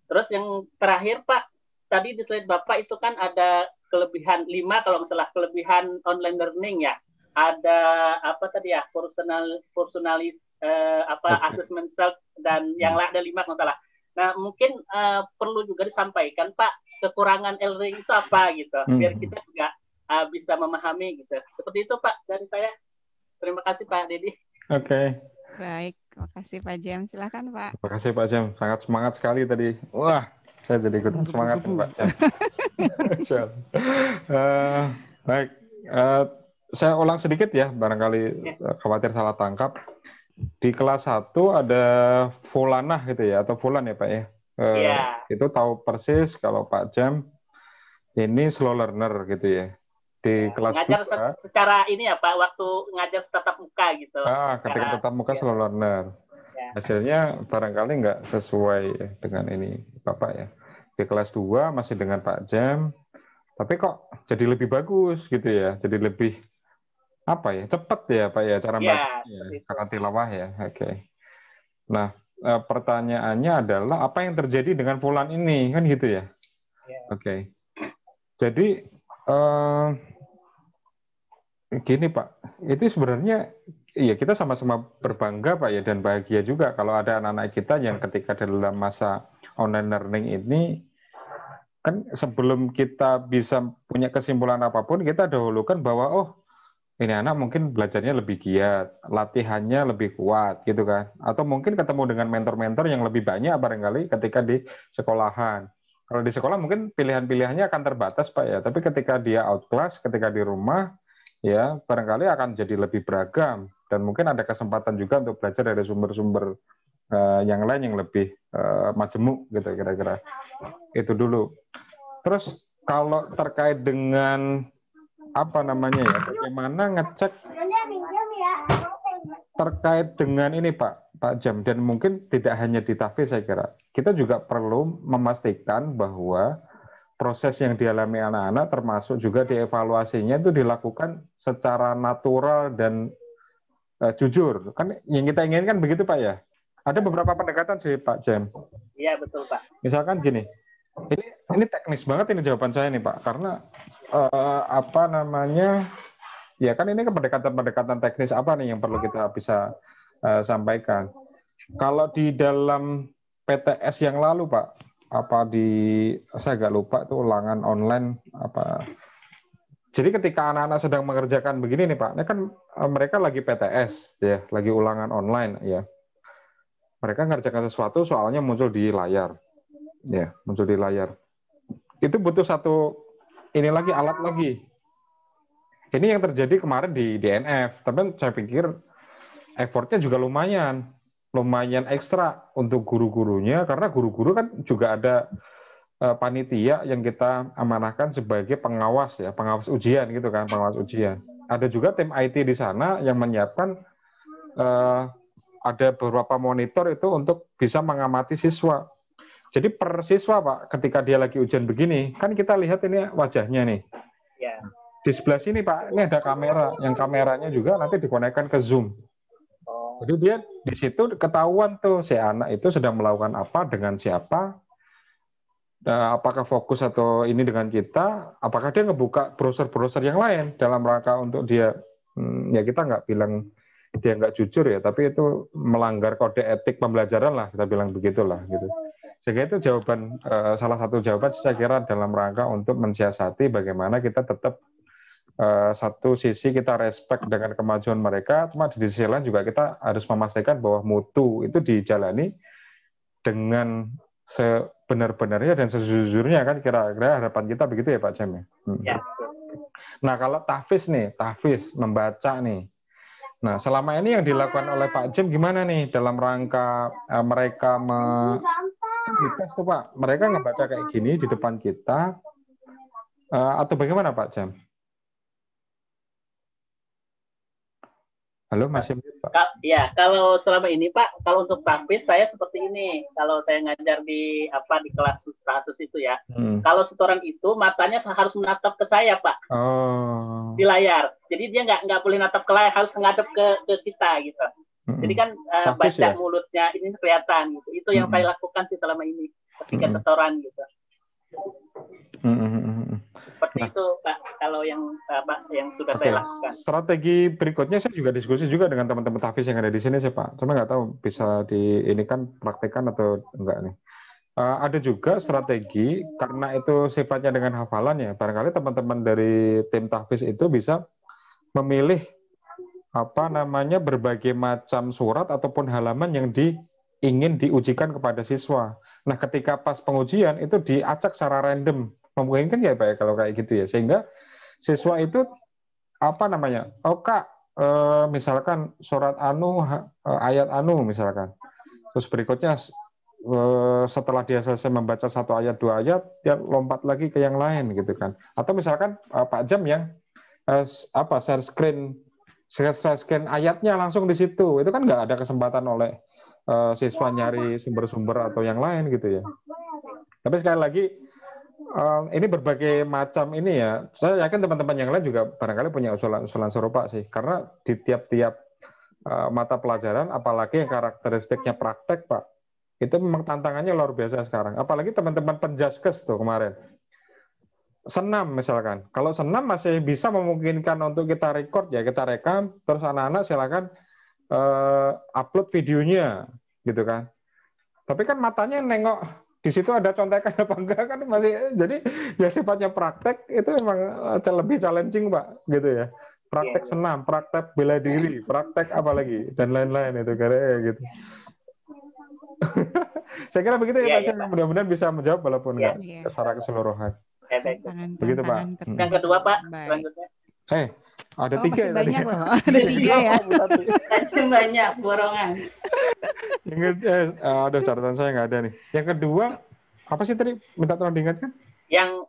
Terus yang terakhir Pak, tadi di slide Bapak itu kan ada kelebihan 5 kalau nggak salah, kelebihan online learning ya. Ada apa tadi ya, personalis assessment self dan yang lain ada 5 kalau nggak salah. Nah mungkin perlu juga disampaikan Pak kekurangan e-learning itu apa gitu, biar kita juga bisa memahami gitu. Seperti itu Pak dari saya. Terima kasih Pak Dedi. Oke. Baik, terima kasih Pak Jem. Silakan Pak. Terima kasih Pak Jem, sangat semangat sekali tadi. Wah, saya jadi ikutan semangat Pak Jem. Baik, saya ulang sedikit ya, barangkali khawatir salah tangkap. Di kelas 1 ada Fulanah gitu ya, atau Fulan ya Pak ya. Itu tahu persis kalau Pak Jem ini slow learner gitu ya. Di kelas ngajar 2, secara ini ya Pak, waktu ngajar tatap muka gitu. Ketika tatap muka slow learner. Hasilnya barangkali nggak sesuai dengan ini Bapak ya. Di kelas 2 masih dengan Pak Jem, tapi kok jadi lebih bagus gitu ya, jadi lebih cepat ya Pak ya cara bacanya karena tilawah ya. Oke. Nah pertanyaannya adalah apa yang terjadi dengan Fulan ini kan gitu ya. Oke. Jadi gini Pak, itu sebenarnya ya kita sama-sama berbangga Pak ya, dan bahagia juga kalau ada anak-anak kita yang ketika dalam masa online learning ini, kan sebelum kita bisa punya kesimpulan apapun, kita dahulukan bahwa ini anak mungkin belajarnya lebih giat, latihannya lebih kuat gitu kan, atau mungkin ketemu dengan mentor-mentor yang lebih banyak barangkali ketika di sekolahan. Kalau di sekolah mungkin pilihan-pilihannya akan terbatas Pak ya, tapi ketika dia out class, ketika di rumah ya barangkali akan jadi lebih beragam, dan mungkin ada kesempatan juga untuk belajar dari sumber-sumber yang lain yang lebih majemuk gitu kira-kira. Itu dulu. Terus kalau terkait dengan bagaimana ngecek terkait dengan ini Pak Jem, dan mungkin tidak hanya di tahfiz, saya kira kita juga perlu memastikan bahwa proses yang dialami anak-anak termasuk juga dievaluasinya itu dilakukan secara natural dan jujur. Kan yang kita inginkan begitu Pak ya. Ada beberapa pendekatan sih Pak Jem. Iya betul Pak. Misalkan gini, ini teknis banget ini jawaban saya nih Pak, karena apa namanya, ya kan ini pendekatan teknis apa nih yang perlu kita bisa sampaikan. Kalau di dalam PTS yang lalu Pak, saya agak lupa itu ulangan online apa. Jadi ketika anak-anak sedang mengerjakan begini nih Pak, ini kan mereka lagi PTS ya, lagi ulangan online ya. Mereka ngerjakan sesuatu, soalnya muncul di layar. Ya, muncul di layar. Itu butuh satu alat lagi. Ini yang terjadi kemarin di DNF, tapi saya pikir effortnya juga lumayan ekstra untuk guru-gurunya, karena guru-guru kan juga ada panitia yang kita amanahkan sebagai pengawas ya, pengawas ujian gitu kan, pengawas ujian. Ada juga tim IT di sana yang menyiapkan ada beberapa monitor itu untuk bisa mengamati siswa. Jadi per siswa Pak, ketika dia lagi ujian begini, kan kita lihat ini wajahnya nih. Ya. Di sebelah sini Pak, ini ada kamera, yang kameranya juga nanti dikonekkan ke Zoom. Jadi dia di situ ketahuan tuh si anak itu sedang melakukan apa dengan siapa. Apakah fokus atau ini dengan kita, apakah dia ngebuka browser-browser yang lain dalam rangka untuk dia, ya kita nggak bilang dia nggak jujur ya, tapi itu melanggar kode etik pembelajaran lah, kita bilang begitulah gitu. Sehingga itu jawaban, salah satu jawaban saya kira dalam rangka untuk mensiasati bagaimana kita tetap satu sisi kita respect dengan kemajuan mereka, cuma di sisi lain juga kita harus memastikan bahwa mutu itu dijalani dengan sebenar-benarnya dan sejujurnya, kan kira-kira harapan kita begitu ya Pak Cem. Ya. Nah kalau tahfiz membaca nih. Nah selama ini yang dilakukan oleh Pak Cem gimana nih dalam rangka mereka dites tuh Pak, mereka ngebaca kayak gini di depan kita atau bagaimana Pak Cem? Halo masih Pak? Ya, kalau selama ini Pak, kalau untuk tahfiz saya seperti ini. Kalau saya ngajar di kelas kasus itu ya. Kalau setoran itu matanya harus menatap ke saya Pak. Di layar. Jadi dia nggak boleh natap ke layar, harus ngadep ke kita gitu. Jadi kan baca ya? Mulutnya ini kelihatan gitu. Itu yang saya lakukan sih selama ini ketika setoran gitu. Seperti itu Pak, kalau yang sudah saya lakukan. Strategi berikutnya saya juga diskusi juga dengan teman-teman tahfiz yang ada di sini sih Pak. Cuma nggak tahu bisa ini kan praktekkan atau enggak nih. Ada juga strategi, karena itu sifatnya dengan hafalan ya. Barangkali teman-teman dari tim tahfiz itu bisa memilih berbagai macam surat ataupun halaman yang ingin diujikan kepada siswa. Nah, ketika pas pengujian itu diacak secara random. Memungkinkan ya Pak ya kalau kayak gitu ya. Sehingga siswa itu misalkan surat ayat misalkan. Terus berikutnya setelah dia selesai membaca satu ayat, dua ayat, dia lompat lagi ke yang lain gitu kan. Atau misalkan Pak Jam yang share screen ayatnya langsung di situ. Itu kan nggak ada kesempatan oleh siswa nyari sumber-sumber atau yang lain gitu ya. Tapi sekali lagi ini berbagai macam ini ya. Saya yakin teman-teman yang lain juga barangkali punya usulan serupa sih. Karena di tiap-tiap mata pelajaran, apalagi yang karakteristiknya praktek Pak, itu memang tantangannya luar biasa sekarang. Apalagi teman-teman penjaskes tuh kemarin. Senam misalkan. Kalau senam masih bisa memungkinkan untuk kita record ya, kita rekam, terus anak-anak silakan upload videonya gitu kan. Tapi kan matanya nengok di situ ada contekan apa enggak kan masih, jadi ya sifatnya praktek itu memang lebih challenging Pak gitu ya. Praktek senam, praktek bela diri, praktek apa lagi dan lain-lain itu kayak gitu. Saya kira begitu ya Pak Cem, mudah-mudahan bisa menjawab walaupun enggak secara keseluruhan. Begitu Pak. Yang kedua Pak, selanjutnya. Ada 3 masih tadi. Banyak loh. Ada 3 ya. Masih banyak borongan. Ada catatan saya nggak ada nih. Yang kedua apa sih tadi? Minta tolong diingatkan. Yang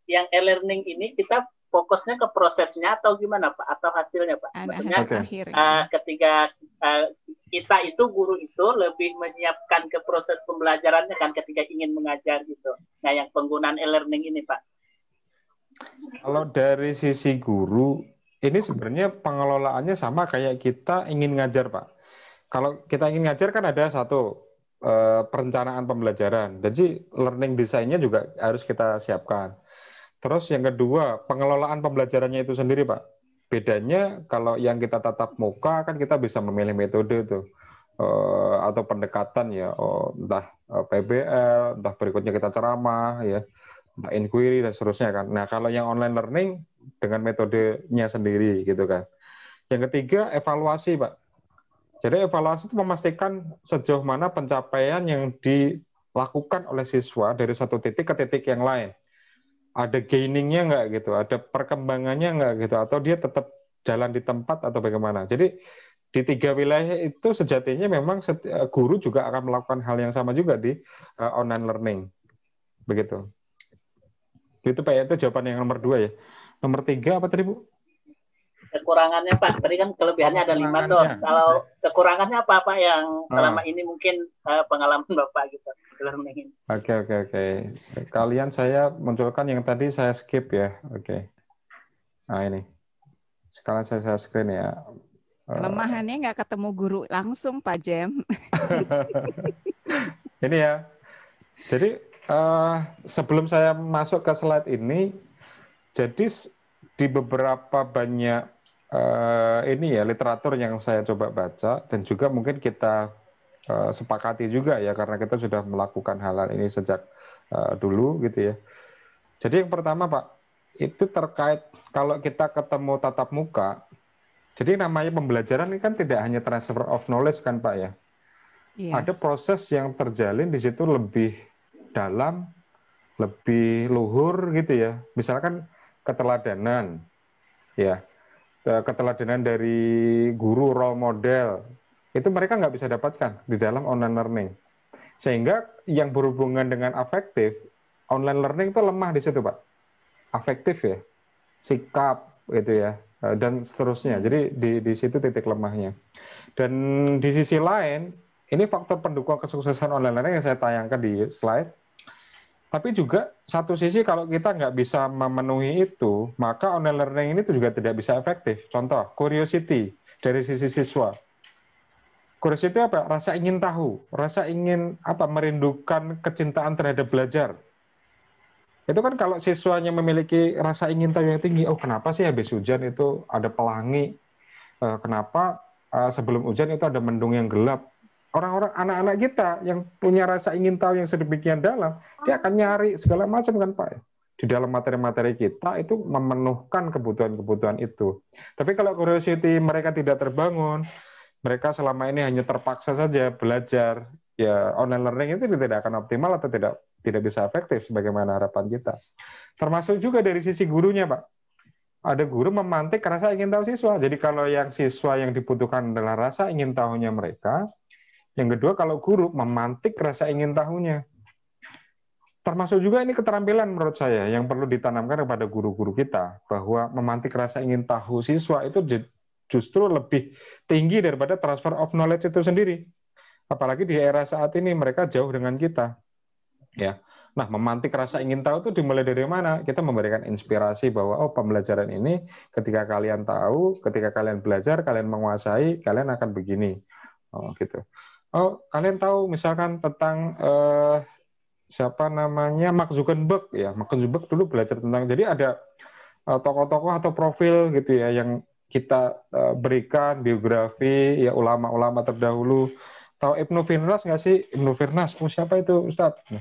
yang e-learning ini kita fokusnya ke prosesnya atau gimana Pak? Atau hasilnya Pak? Maksudnya ketika kita itu guru itu lebih menyiapkan ke proses pembelajarannya kan ketika ingin mengajar gitu. Nah yang penggunaan e-learning ini Pak. Kalau dari sisi guru ini sebenarnya pengelolaannya sama kayak kita ingin ngajar, Pak. Kalau kita ingin ngajar kan ada satu perencanaan pembelajaran. Jadi learning design-nya juga harus kita siapkan. Terus yang kedua, pengelolaan pembelajarannya itu sendiri, Pak. Bedanya kalau yang kita tatap muka kan kita bisa memilih metode tuh. Atau pendekatan ya, entah PBL, entah berikutnya kita ceramah ya, entah inquiry dan seterusnya kan. Nah, kalau yang online learning dengan metodenya sendiri gitu kan. Yang ketiga, evaluasi, Pak. Jadi evaluasi itu memastikan sejauh mana pencapaian yang dilakukan oleh siswa dari satu titik ke titik yang lain. Ada gainingnya nggak gitu, ada perkembangannya nggak gitu, atau dia tetap jalan di tempat atau bagaimana. Jadi di 3 wilayah itu sejatinya memang guru juga akan melakukan hal yang sama juga di online learning. Begitu. Itu Pak, itu jawaban yang nomor 2 ya. Nomor 3 apa tadi, Bu? Kekurangannya, Pak. Tadi kan kelebihannya ada 5 tuh. Kalau kekurangannya apa yang selama ini mungkin pengalaman Bapak gitu. Oke. Kalian saya munculkan yang tadi saya skip ya. Oke. Nah ini. Sekarang saya screen ya. Kelemahannya nggak ketemu guru langsung, Pak Jem. Ini ya. Jadi sebelum saya masuk ke slide ini, jadi di beberapa banyak ini ya literatur yang saya coba baca dan juga mungkin kita sepakati juga ya karena kita sudah melakukan hal-hal ini sejak dulu gitu ya. Jadi yang pertama Pak, itu terkait kalau kita ketemu tatap muka, jadi namanya pembelajaran ini kan tidak hanya transfer of knowledge kan Pak ya. Iya. Ada proses yang terjalin di situ lebih dalam, lebih luhur gitu ya. Misalkan keteladanan, ya, keteladanan dari guru role model, itu mereka nggak bisa dapatkan di dalam online learning. Sehingga yang berhubungan dengan afektif, online learning itu lemah di situ Pak. Afektif ya, sikap gitu ya, dan seterusnya. Jadi di situ titik lemahnya. Dan di sisi lain, ini faktor pendukung kesuksesan online learning yang saya tayangkan di slide. Tapi juga satu sisi kalau kita nggak bisa memenuhi itu, maka online learning ini juga tidak bisa efektif. Contoh, curiosity dari sisi siswa. Curiosity apa? Rasa ingin tahu, rasa ingin merindukan kecintaan terhadap belajar. Itu kan kalau siswanya memiliki rasa ingin tahu yang tinggi, kenapa sih habis hujan itu ada pelangi? Kenapa sebelum hujan itu ada mendung yang gelap? Orang-orang anak-anak kita yang punya rasa ingin tahu yang sedemikian dalam, dia akan nyari segala macam kan Pak. Di dalam materi-materi kita itu memenuhkan kebutuhan-kebutuhan itu. Tapi kalau curiosity mereka tidak terbangun, mereka selama ini hanya terpaksa saja belajar, ya online learning itu tidak akan optimal atau tidak bisa efektif sebagaimana harapan kita. Termasuk juga dari sisi gurunya Pak. Ada guru memantik rasa ingin tahu siswa. Jadi kalau yang siswa yang dibutuhkan adalah rasa ingin tahunya mereka, yang kedua, kalau guru memantik rasa ingin tahunya. Termasuk juga ini keterampilan menurut saya yang perlu ditanamkan kepada guru-guru kita, bahwa memantik rasa ingin tahu siswa itu justru lebih tinggi daripada transfer of knowledge itu sendiri. Apalagi di era saat ini mereka jauh dengan kita. Ya. Nah, memantik rasa ingin tahu itu dimulai dari mana? Kita memberikan inspirasi bahwa pembelajaran ini ketika kalian tahu, ketika kalian belajar, kalian menguasai, kalian akan begini. Gitu. Kalian tahu misalkan tentang siapa namanya Mark Zuckerberg ya. Mark Zuckerberg dulu belajar tentang, jadi ada tokoh-tokoh atau profil gitu ya yang kita berikan biografi ya ulama-ulama terdahulu. Tahu Ibnu Firnas nggak sih? Ibnu Firnas, siapa itu Ustadz? Nah,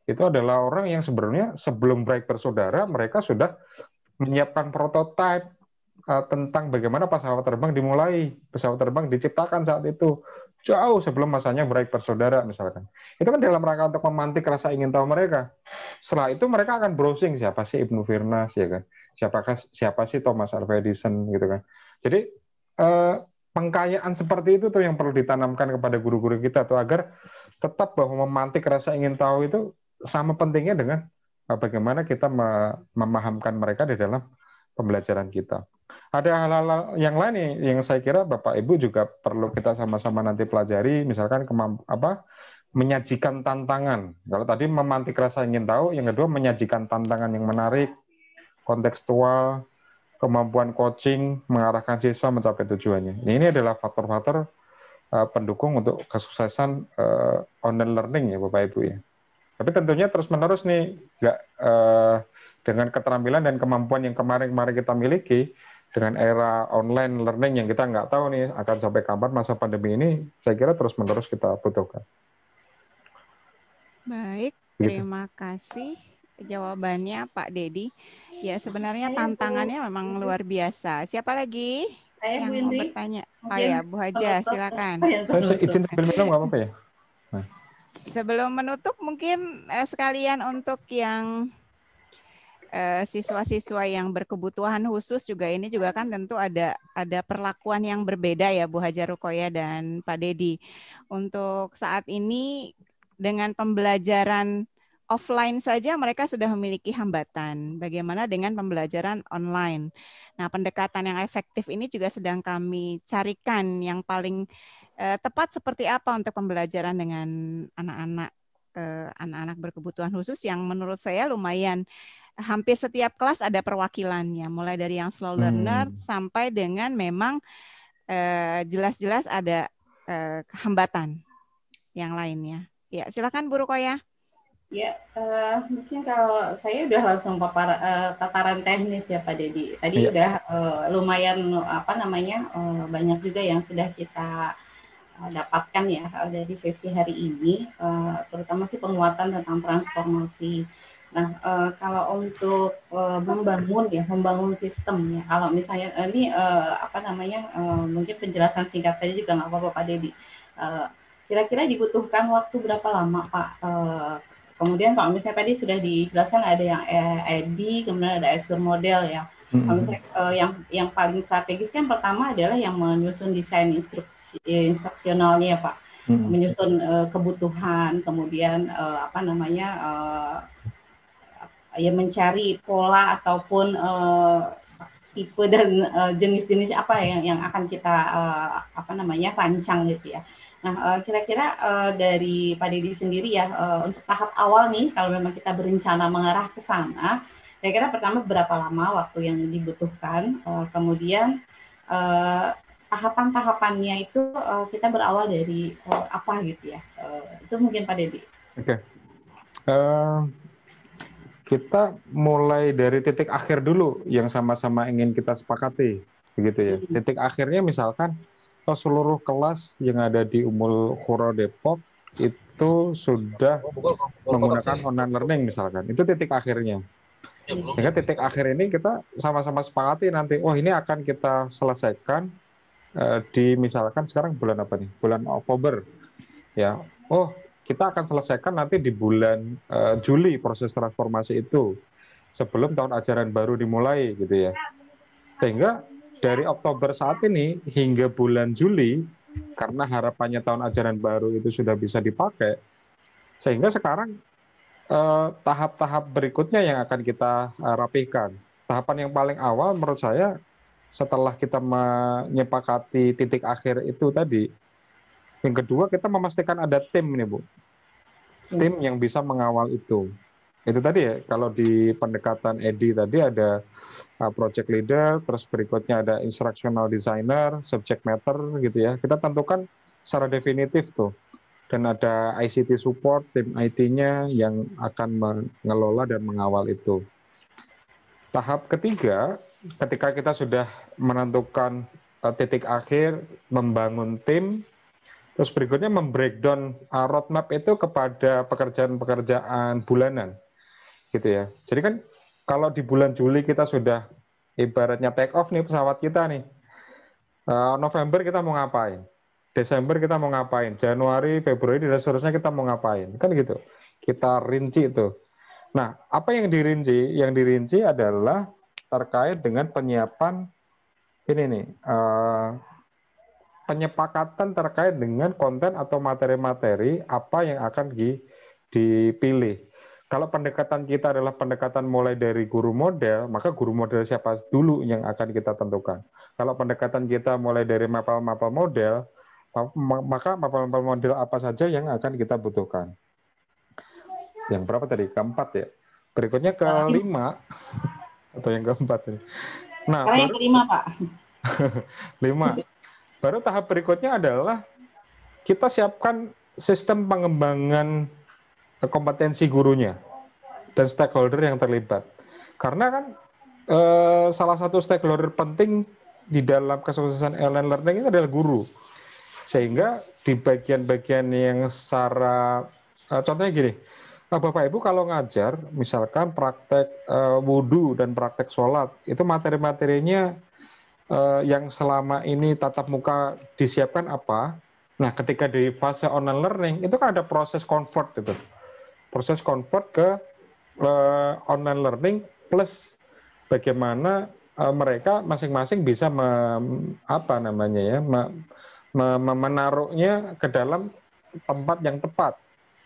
itu adalah orang yang sebenarnya sebelum Bright Bersaudara mereka sudah menyiapkan prototipe tentang bagaimana pesawat terbang dimulai, pesawat terbang diciptakan saat itu. Jauh sebelum masanya Bright Bersaudara misalkan. Itu kan dalam rangka untuk memantik rasa ingin tahu mereka. Setelah itu mereka akan browsing siapa sih Ibnu Firnas ya kan. Siapa sih Thomas Alva Edison gitu kan. Jadi pengkayaan seperti itu tuh yang perlu ditanamkan kepada guru-guru kita tuh agar tetap bahwa memantik rasa ingin tahu itu sama pentingnya dengan bagaimana kita memahamkan mereka di dalam pembelajaran kita. Ada hal-hal yang lain yang saya kira Bapak Ibu juga perlu kita sama-sama nanti pelajari, misalkan menyajikan tantangan. Kalau tadi memantik rasa ingin tahu, yang kedua menyajikan tantangan yang menarik, kontekstual, kemampuan coaching mengarahkan siswa mencapai tujuannya. Ini adalah faktor-faktor pendukung untuk kesuksesan online learning ya Bapak Ibu ya. Tapi tentunya terus-menerus nih, nggak dengan keterampilan dan kemampuan yang kemarin-kemarin kita miliki, dengan era online learning yang kita nggak tahu nih akan sampai kapan masa pandemi ini, saya kira terus-menerus kita butuhkan. Baik, terima kasih jawabannya Pak Dedi. Ya sebenarnya tantangannya memang luar biasa. Siapa lagi Saya Bu yang mau Indri. bertanya? Oh Mungkin ya, Bu Haja, silakan. Saya izin sambil minum nggak apa-apa ya? Sebelum menutup mungkin sekalian untuk yang siswa-siswa yang berkebutuhan khusus juga ini juga kan tentu ada perlakuan yang berbeda ya Bu Haja Rukoya dan Pak Dedi. Untuk saat ini dengan pembelajaran offline saja mereka sudah memiliki hambatan. Bagaimana dengan pembelajaran online? Nah, pendekatan yang efektif ini juga sedang kami carikan yang paling tepat seperti apa untuk pembelajaran dengan anak-anak berkebutuhan khusus yang menurut saya lumayan hampir setiap kelas ada perwakilannya, mulai dari yang slow learner sampai dengan memang jelas-jelas ada hambatan yang lainnya. Ya, silakan Bu Rukoya. Ya, mungkin kalau saya udah langsung tataran teknis ya Pak Dedi. Tadi udah lumayan banyak juga yang sudah kita dapatkan ya dari sesi hari ini, terutama sih penguatan tentang transformasi. Nah, kalau untuk membangun sistem ya, kalau misalnya ini mungkin penjelasan singkat saja juga nggak apa-apa Pak Dedi. Kira-kira dibutuhkan waktu berapa lama Pak? Kemudian Pak, misalnya tadi sudah dijelaskan ada yang ED, kemudian ada Azure model ya. Kalau misalnya yang paling strategis kan pertama adalah yang menyusun desain instruksionalnya ya Pak, menyusun kebutuhan, kemudian mencari pola ataupun tipe dan jenis-jenis apa yang akan kita rancang gitu ya. Nah, kira-kira dari Pak Dedi sendiri ya, untuk tahap awal nih, kalau memang kita berencana mengarah ke sana, kira-kira pertama berapa lama waktu yang dibutuhkan, kemudian tahapan-tahapannya itu kita berawal dari apa gitu ya, itu mungkin Pak Dedi. Oke. Kita mulai dari titik akhir dulu yang sama-sama ingin kita sepakati, begitu ya. Titik akhirnya misalkan seluruh kelas yang ada di Ummul Qura Depok itu sudah menggunakan online learning misalkan. Itu titik akhirnya. Sehingga titik akhir ini kita sama-sama sepakati nanti, ini akan kita selesaikan di misalkan sekarang bulan apa nih? Bulan Oktober. Ya. Kita akan selesaikan nanti di bulan Juli proses transformasi itu sebelum tahun ajaran baru dimulai gitu ya. Sehingga dari Oktober saat ini hingga bulan Juli, karena harapannya tahun ajaran baru itu sudah bisa dipakai, sehingga sekarang tahap-tahap berikutnya yang akan kita rapihkan. Tahapan yang paling awal menurut saya setelah kita menyepakati titik akhir itu tadi, yang kedua kita memastikan ada tim nih Bu, tim yang bisa mengawal itu. Itu tadi ya, kalau di pendekatan EDI tadi ada project leader, terus berikutnya ada instructional designer, subject matter gitu ya. Kita tentukan secara definitif tuh. Dan ada ICT support, tim IT-nya yang akan mengelola dan mengawal itu. Tahap ketiga, ketika kita sudah menentukan titik akhir, membangun tim, terus berikutnya membreakdown roadmap itu kepada pekerjaan-pekerjaan bulanan. Gitu ya. Jadi kan kalau di bulan Juli kita sudah ibaratnya take off nih pesawat kita nih. November kita mau ngapain? Desember kita mau ngapain? Januari, Februari, dan seterusnya kita mau ngapain? Kan gitu. Kita rinci itu. Nah, apa yang dirinci? Yang dirinci adalah terkait dengan penyiapan ini nih. Penyepakatan terkait dengan konten atau materi-materi apa yang akan dipilih. Kalau pendekatan kita adalah pendekatan mulai dari guru model, maka guru model siapa dulu yang akan kita tentukan. Kalau pendekatan kita mulai dari mapel-mapel model, maka mapel-mapel model apa saja yang akan kita butuhkan. Yang berapa tadi? Keempat ya. Berikutnya kelima, atau yang keempat ini. Nah, Karena yang baru kelima, Pak. 5. Baru tahap berikutnya adalah kita siapkan sistem pengembangan kompetensi gurunya dan stakeholder yang terlibat. Karena kan salah satu stakeholder penting di dalam kesuksesan online learning itu adalah guru. Sehingga di bagian-bagian yang secara contohnya gini, Bapak Ibu kalau ngajar misalkan praktek wudhu dan praktek sholat, itu materi-materinya yang selama ini tatap muka disiapkan apa? Nah, ketika di fase online learning itu kan ada proses convert itu. Proses convert ke online learning plus bagaimana mereka masing-masing bisa menaruhnya ke dalam tempat yang tepat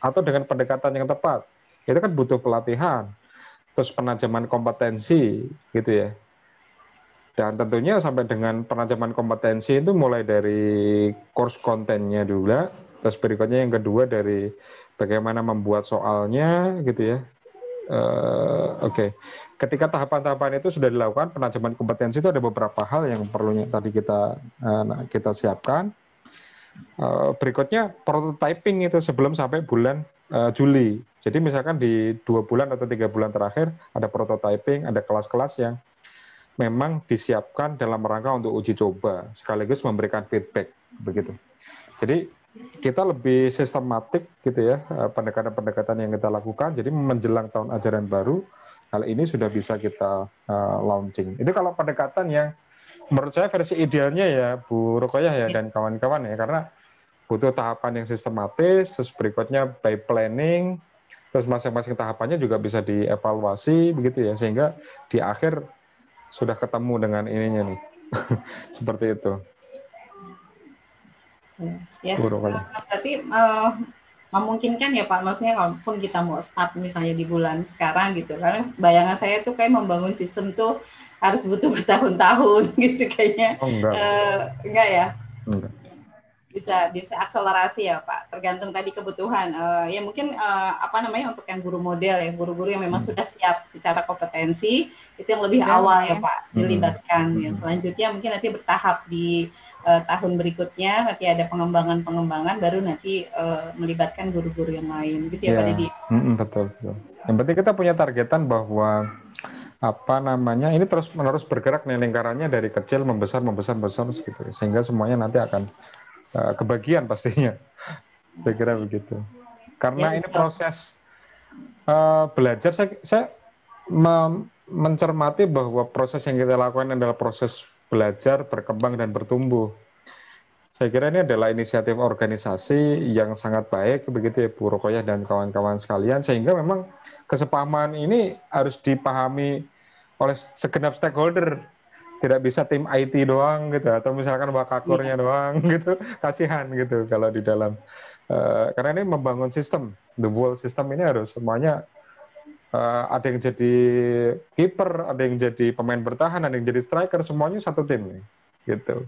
atau dengan pendekatan yang tepat. Itu kan butuh pelatihan, terus penajaman kompetensi gitu ya. Dan tentunya sampai dengan penajaman kompetensi itu mulai dari course kontennya dulu, terus berikutnya yang kedua dari bagaimana membuat soalnya gitu ya. Oke. Ketika tahapan-tahapan itu sudah dilakukan, penajaman kompetensi itu ada beberapa hal yang perlunya tadi kita siapkan. Berikutnya prototyping itu sebelum sampai bulan Juli. Jadi misalkan di 2 bulan atau 3 bulan terakhir ada prototyping, ada kelas-kelas yang memang disiapkan dalam rangka untuk uji coba, sekaligus memberikan feedback, begitu. Jadi kita lebih sistematik gitu ya, pendekatan-pendekatan yang kita lakukan. Jadi menjelang tahun ajaran baru, hal ini sudah bisa kita launching. Itu kalau pendekatan yang menurut saya versi idealnya ya, Bu Ruqayyah ya dan kawan-kawan ya, karena butuh tahapan yang sistematis, terus berikutnya by planning, terus masing-masing tahapannya juga bisa dievaluasi begitu ya, sehingga di akhir sudah ketemu dengan ininya nih. Seperti itu. Ya, berarti memungkinkan ya Pak, maksudnya kalaupun kita mau start misalnya di bulan sekarang gitu, karena bayangan saya tuh kayak membangun sistem tuh harus butuh bertahun-tahun gitu kayaknya. Enggak ya? Enggak. Bisa akselerasi ya Pak, tergantung tadi kebutuhan. Ya mungkin untuk yang guru model ya, guru-guru yang memang sudah siap secara kompetensi, itu yang lebih awal ya Pak dilibatkan. Yang selanjutnya mungkin nanti bertahap di tahun berikutnya, nanti ada pengembangan baru nanti melibatkan guru-guru yang lain gitu ya Pak Didi. Betul. Yang penting kita punya targetan bahwa ini terus menerus bergerak nih, lingkarannya dari kecil membesar gitu, sehingga semuanya nanti akan kebagian pastinya. Saya kira begitu. Karena ini proses belajar, saya mencermati bahwa proses yang kita lakukan adalah proses belajar, berkembang dan bertumbuh. Saya kira ini adalah inisiatif organisasi yang sangat baik begitu ya Bu Ruqayyah dan kawan-kawan sekalian, sehingga memang kesepahaman ini harus dipahami oleh segenap stakeholder. Tidak bisa tim IT doang gitu, atau misalkan wakakurnya doang gitu, kasihan gitu kalau di dalam karena ini membangun sistem, the whole system ini harus semuanya ada yang jadi kiper, ada yang jadi pemain bertahan, ada yang jadi striker, semuanya satu tim nih, gitu.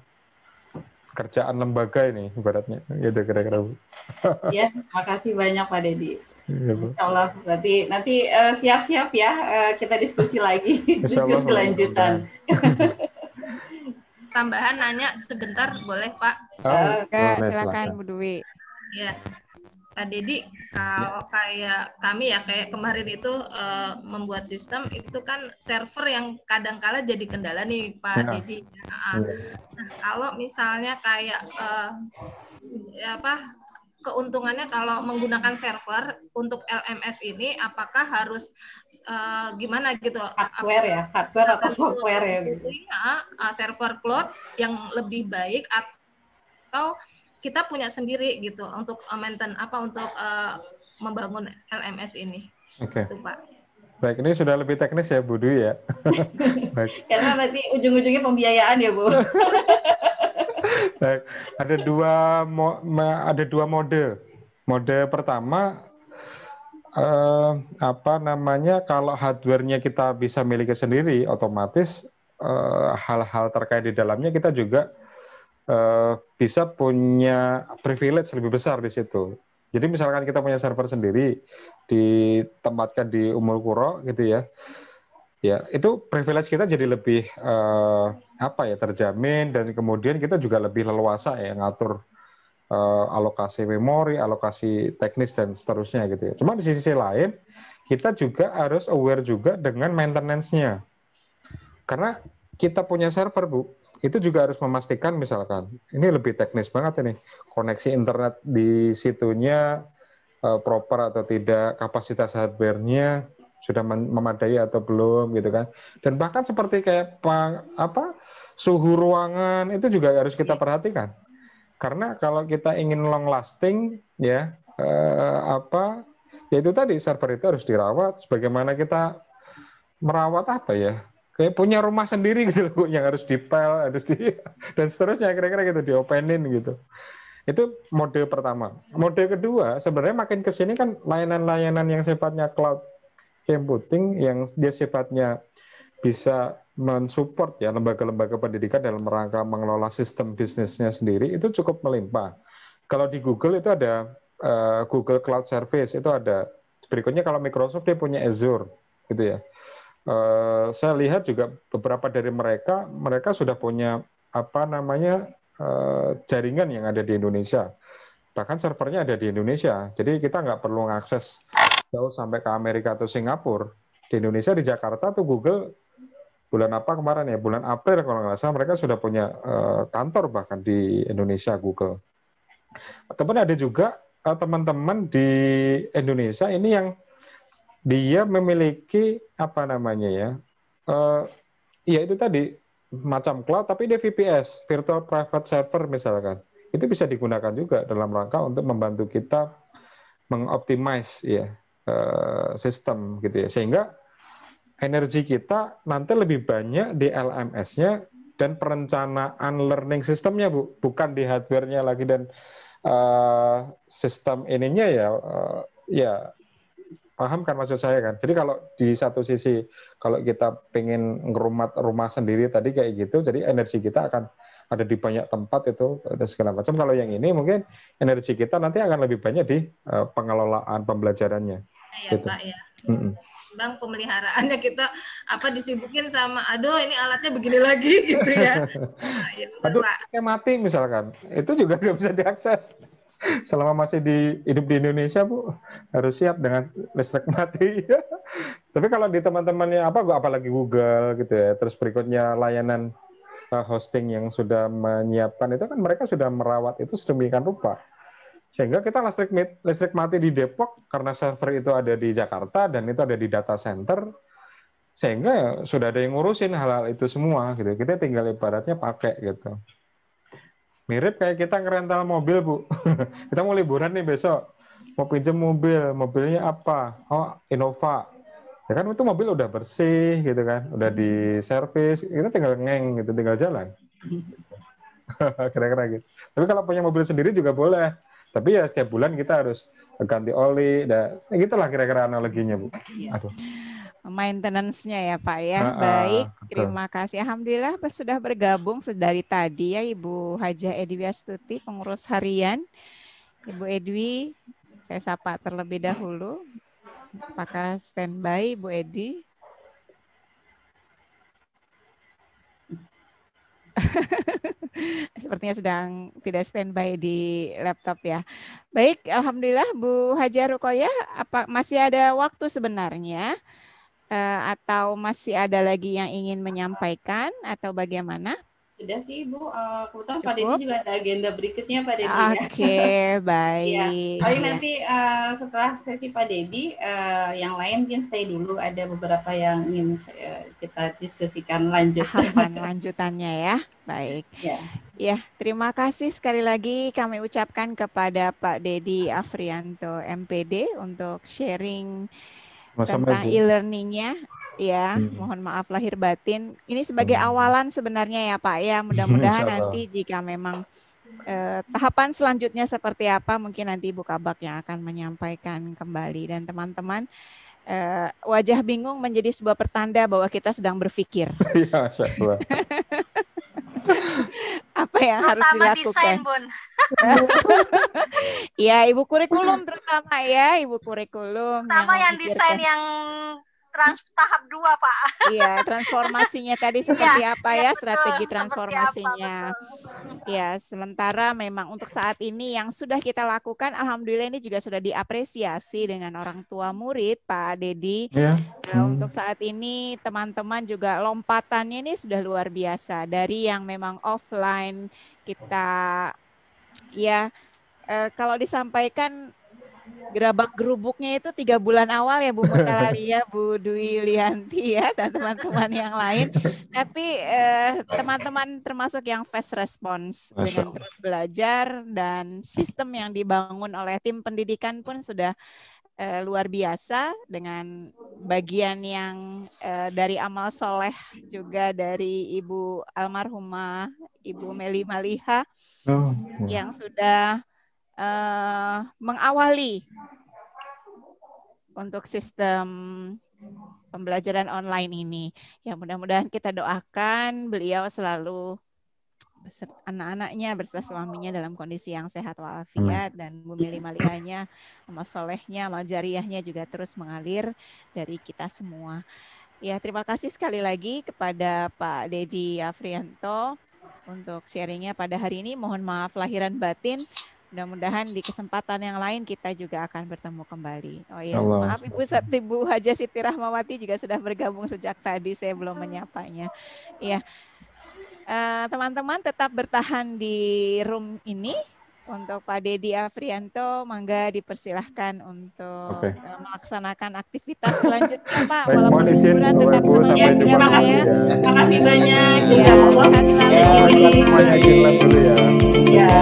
Kerjaan lembaga ini ibaratnya, gitu kira-kira Bu. Ya, makasih banyak Pak Dedi. Insyaallah, berarti nanti siap-siap ya, kita diskusi lagi, diskusi lanjutan. Tambahan nanya sebentar boleh Pak? Silakan Bu Dwi. Ya, Pak Dedi, kalau kayak kami ya, kayak kemarin itu membuat sistem itu kan server yang kadang-kala jadi kendala nih Pak Dedi. Nah, kalau misalnya kayak keuntungannya kalau menggunakan server untuk LMS ini, apakah harus gimana gitu? Hardware atau software ya gitu. Server cloud yang lebih baik atau kita punya sendiri gitu untuk maintain untuk membangun LMS ini. Oke. Gitu, Pak. Baik, ini sudah lebih teknis ya Bu Dwi ya. Karena nanti ujung-ujungnya pembiayaan ya Bu. Baik, ada dua mode. Mode pertama kalau hardware-nya kita bisa miliki sendiri, otomatis hal-hal terkait di dalamnya kita juga bisa punya privilege lebih besar di situ. Jadi misalkan kita punya server sendiri, ditempatkan di Ummul Qura gitu ya, Ya, itu privilege kita jadi lebih terjamin, dan kemudian kita juga lebih leluasa ya ngatur alokasi memori, alokasi teknis dan seterusnya gitu ya. Cuma di sisi lain kita juga harus aware juga dengan maintenance-nya. Karena kita punya server, Bu, itu juga harus memastikan misalkan ini lebih teknis banget ini, koneksi internet di situnya proper atau tidak, kapasitas hardware-nya sudah memadai atau belum gitu kan. Dan bahkan seperti kayak suhu ruangan itu juga harus kita perhatikan. Karena kalau kita ingin long lasting ya yaitu tadi server itu harus dirawat sebagaimana kita merawat kayak punya rumah sendiri gitu loh, yang harus dipel, dan seterusnya, kira-kira gitu, diopenin gitu. Itu mode pertama. Mode kedua, sebenarnya makin ke sini kan layanan-layanan yang sifatnya cloud computing, yang dia sifatnya bisa mensupport ya lembaga-lembaga pendidikan dalam rangka mengelola sistem bisnisnya sendiri, itu cukup melimpah. Kalau di Google itu ada Google Cloud Service, itu ada. Berikutnya kalau Microsoft dia punya Azure gitu ya. Saya lihat juga beberapa dari mereka sudah punya jaringan yang ada di Indonesia. Bahkan servernya ada di Indonesia. Jadi kita nggak perlu mengakses jauh sampai ke Amerika atau Singapura. Di Indonesia, di Jakarta tuh Google bulan apa kemarin ya? Bulan April kalau nggak salah, mereka sudah punya kantor bahkan di Indonesia, Google. Ataupun ada juga teman-teman di Indonesia ini yang dia memiliki ya itu tadi macam cloud, tapi dia VPS, virtual private server misalkan. Itu bisa digunakan juga dalam rangka untuk membantu kita mengoptimize ya sistem gitu ya, sehingga energi kita nanti lebih banyak di LMS-nya dan perencanaan learning sistemnya, Bu, bukan di hardware-nya lagi. Dan sistem ininya ya paham kan maksud saya kan. Jadi kalau di satu sisi kalau kita pengen ngerumat rumah sendiri tadi kayak gitu, jadi energi kita akan ada di banyak tempat itu dan segala macam. Kalau yang ini mungkin energi kita nanti akan lebih banyak di pengelolaan pembelajarannya. Ya, gitu. Pak ya. Bang, pemeliharaannya kita disibukin sama ini alatnya begini lagi gitu ya. Nah, ya kayak mati misalkan, itu juga nggak bisa diakses. Selama masih hidup di Indonesia, Bu, harus siap dengan listrik mati. Tapi kalau di teman-temannya apalagi Google gitu ya, terus berikutnya layanan hosting yang sudah menyiapkan itu kan mereka sudah merawat itu sedemikian rupa. Sehingga kita listrik mati di Depok karena server itu ada di Jakarta dan itu ada di data center, sehingga sudah ada yang ngurusin hal-hal itu semua gitu. Kita tinggal ibaratnya pakai gitu. Mirip kayak kita ngerental mobil, Bu. Kita mau liburan nih besok, mau pinjam mobilnya apa? Oh, Innova. Ya kan itu mobil udah bersih gitu kan, udah diservis, kita tinggal gitu, tinggal jalan. Kira-kira gitu. Tapi kalau punya mobil sendiri juga boleh. Tapi ya setiap bulan kita harus ganti oli, gitulah kira-kira analoginya, Bu. Aduh. Maintenance-nya ya Pak ya. Baik, terima kasih. Alhamdulillah sudah bergabung dari tadi ya Ibu Hajah Edwi Astuti, pengurus harian. Ibu Edwi, saya sapa terlebih dahulu. Apakah standby Bu Edi? Sepertinya sedang tidak standby di laptop ya. Baik, alhamdulillah Bu Hajah Ruqayyah, masih ada waktu sebenarnya atau masih ada lagi yang ingin menyampaikan atau bagaimana? Sudah sih Bu, kebetulan Pak Dedi juga ada agenda berikutnya Pak Dedi. Oke, baik. Ya. Paling nanti setelah sesi Pak Dedi, yang lain mungkin stay dulu, ada beberapa yang ingin kita diskusikan lanjutannya ya. Baik. Ya, terima kasih sekali lagi kami ucapkan kepada Pak Dedi Afrianto MPD untuk sharing tentang e-learning-nya. Ya, mohon maaf lahir batin. Ini sebagai awalan sebenarnya ya Pak ya. Mudah-mudahan nanti jika memang tahapan selanjutnya seperti apa, mungkin nanti Ibu Kabak yang akan menyampaikan kembali. Dan teman-teman, wajah bingung menjadi sebuah pertanda bahwa kita sedang berpikir. Iya, Masya Allah. Apa yang harus dilakukan? Iya, Ibu kurikulum terutama ya, Ibu kurikulum. Sama yang desain yang tahap 2, Pak. Iya, transformasinya tadi seperti apa ya, betul, strategi seperti transformasinya. apa, betul. Ya, sementara memang untuk saat ini yang sudah kita lakukan, alhamdulillah ini juga sudah diapresiasi dengan orang tua murid, Pak Dedi. Ya. Nah, untuk saat ini teman-teman juga lompatannya ini sudah luar biasa. Dari yang memang offline kita ya kalau disampaikan gerabak gerubuknya itu 3 bulan awal ya Bu Mutalali ya, Bu Dwi Lianti ya, dan teman-teman yang lain. Tapi teman-teman termasuk yang fast response dengan terus belajar, dan sistem yang dibangun oleh tim pendidikan pun sudah luar biasa, dengan bagian yang dari amal soleh juga dari Ibu almarhumah Ibu Meli Maliha yang sudah mengawali untuk sistem pembelajaran online ini. Ya, mudah-mudahan kita doakan beliau selalu beserta anak-anaknya, beserta suaminya dalam kondisi yang sehat walafiat, dan Bu Meli Malihanya, amal solehnya, amal jariahnya juga terus mengalir dari kita semua. Ya, terima kasih sekali lagi kepada Pak Dedi Afrianto untuk sharingnya pada hari ini. Mohon maaf lahiran batin. Mudah-mudahan di kesempatan yang lain kita juga akan bertemu kembali. Oh ya, maaf Ibu Haja Siti Rahmawati juga sudah bergabung sejak tadi, saya belum menyapanya. Ya, teman-teman tetap bertahan di room ini. Untuk Pak Dedi Afrianto, mangga dipersilahkan untuk melaksanakan aktivitas selanjutnya, Pak. Walaupun liburan tetap semangat ya, Pak ya. Terima kasih banyak. Ya, sehat selalu. Semuanya izin dulu ya. Ya.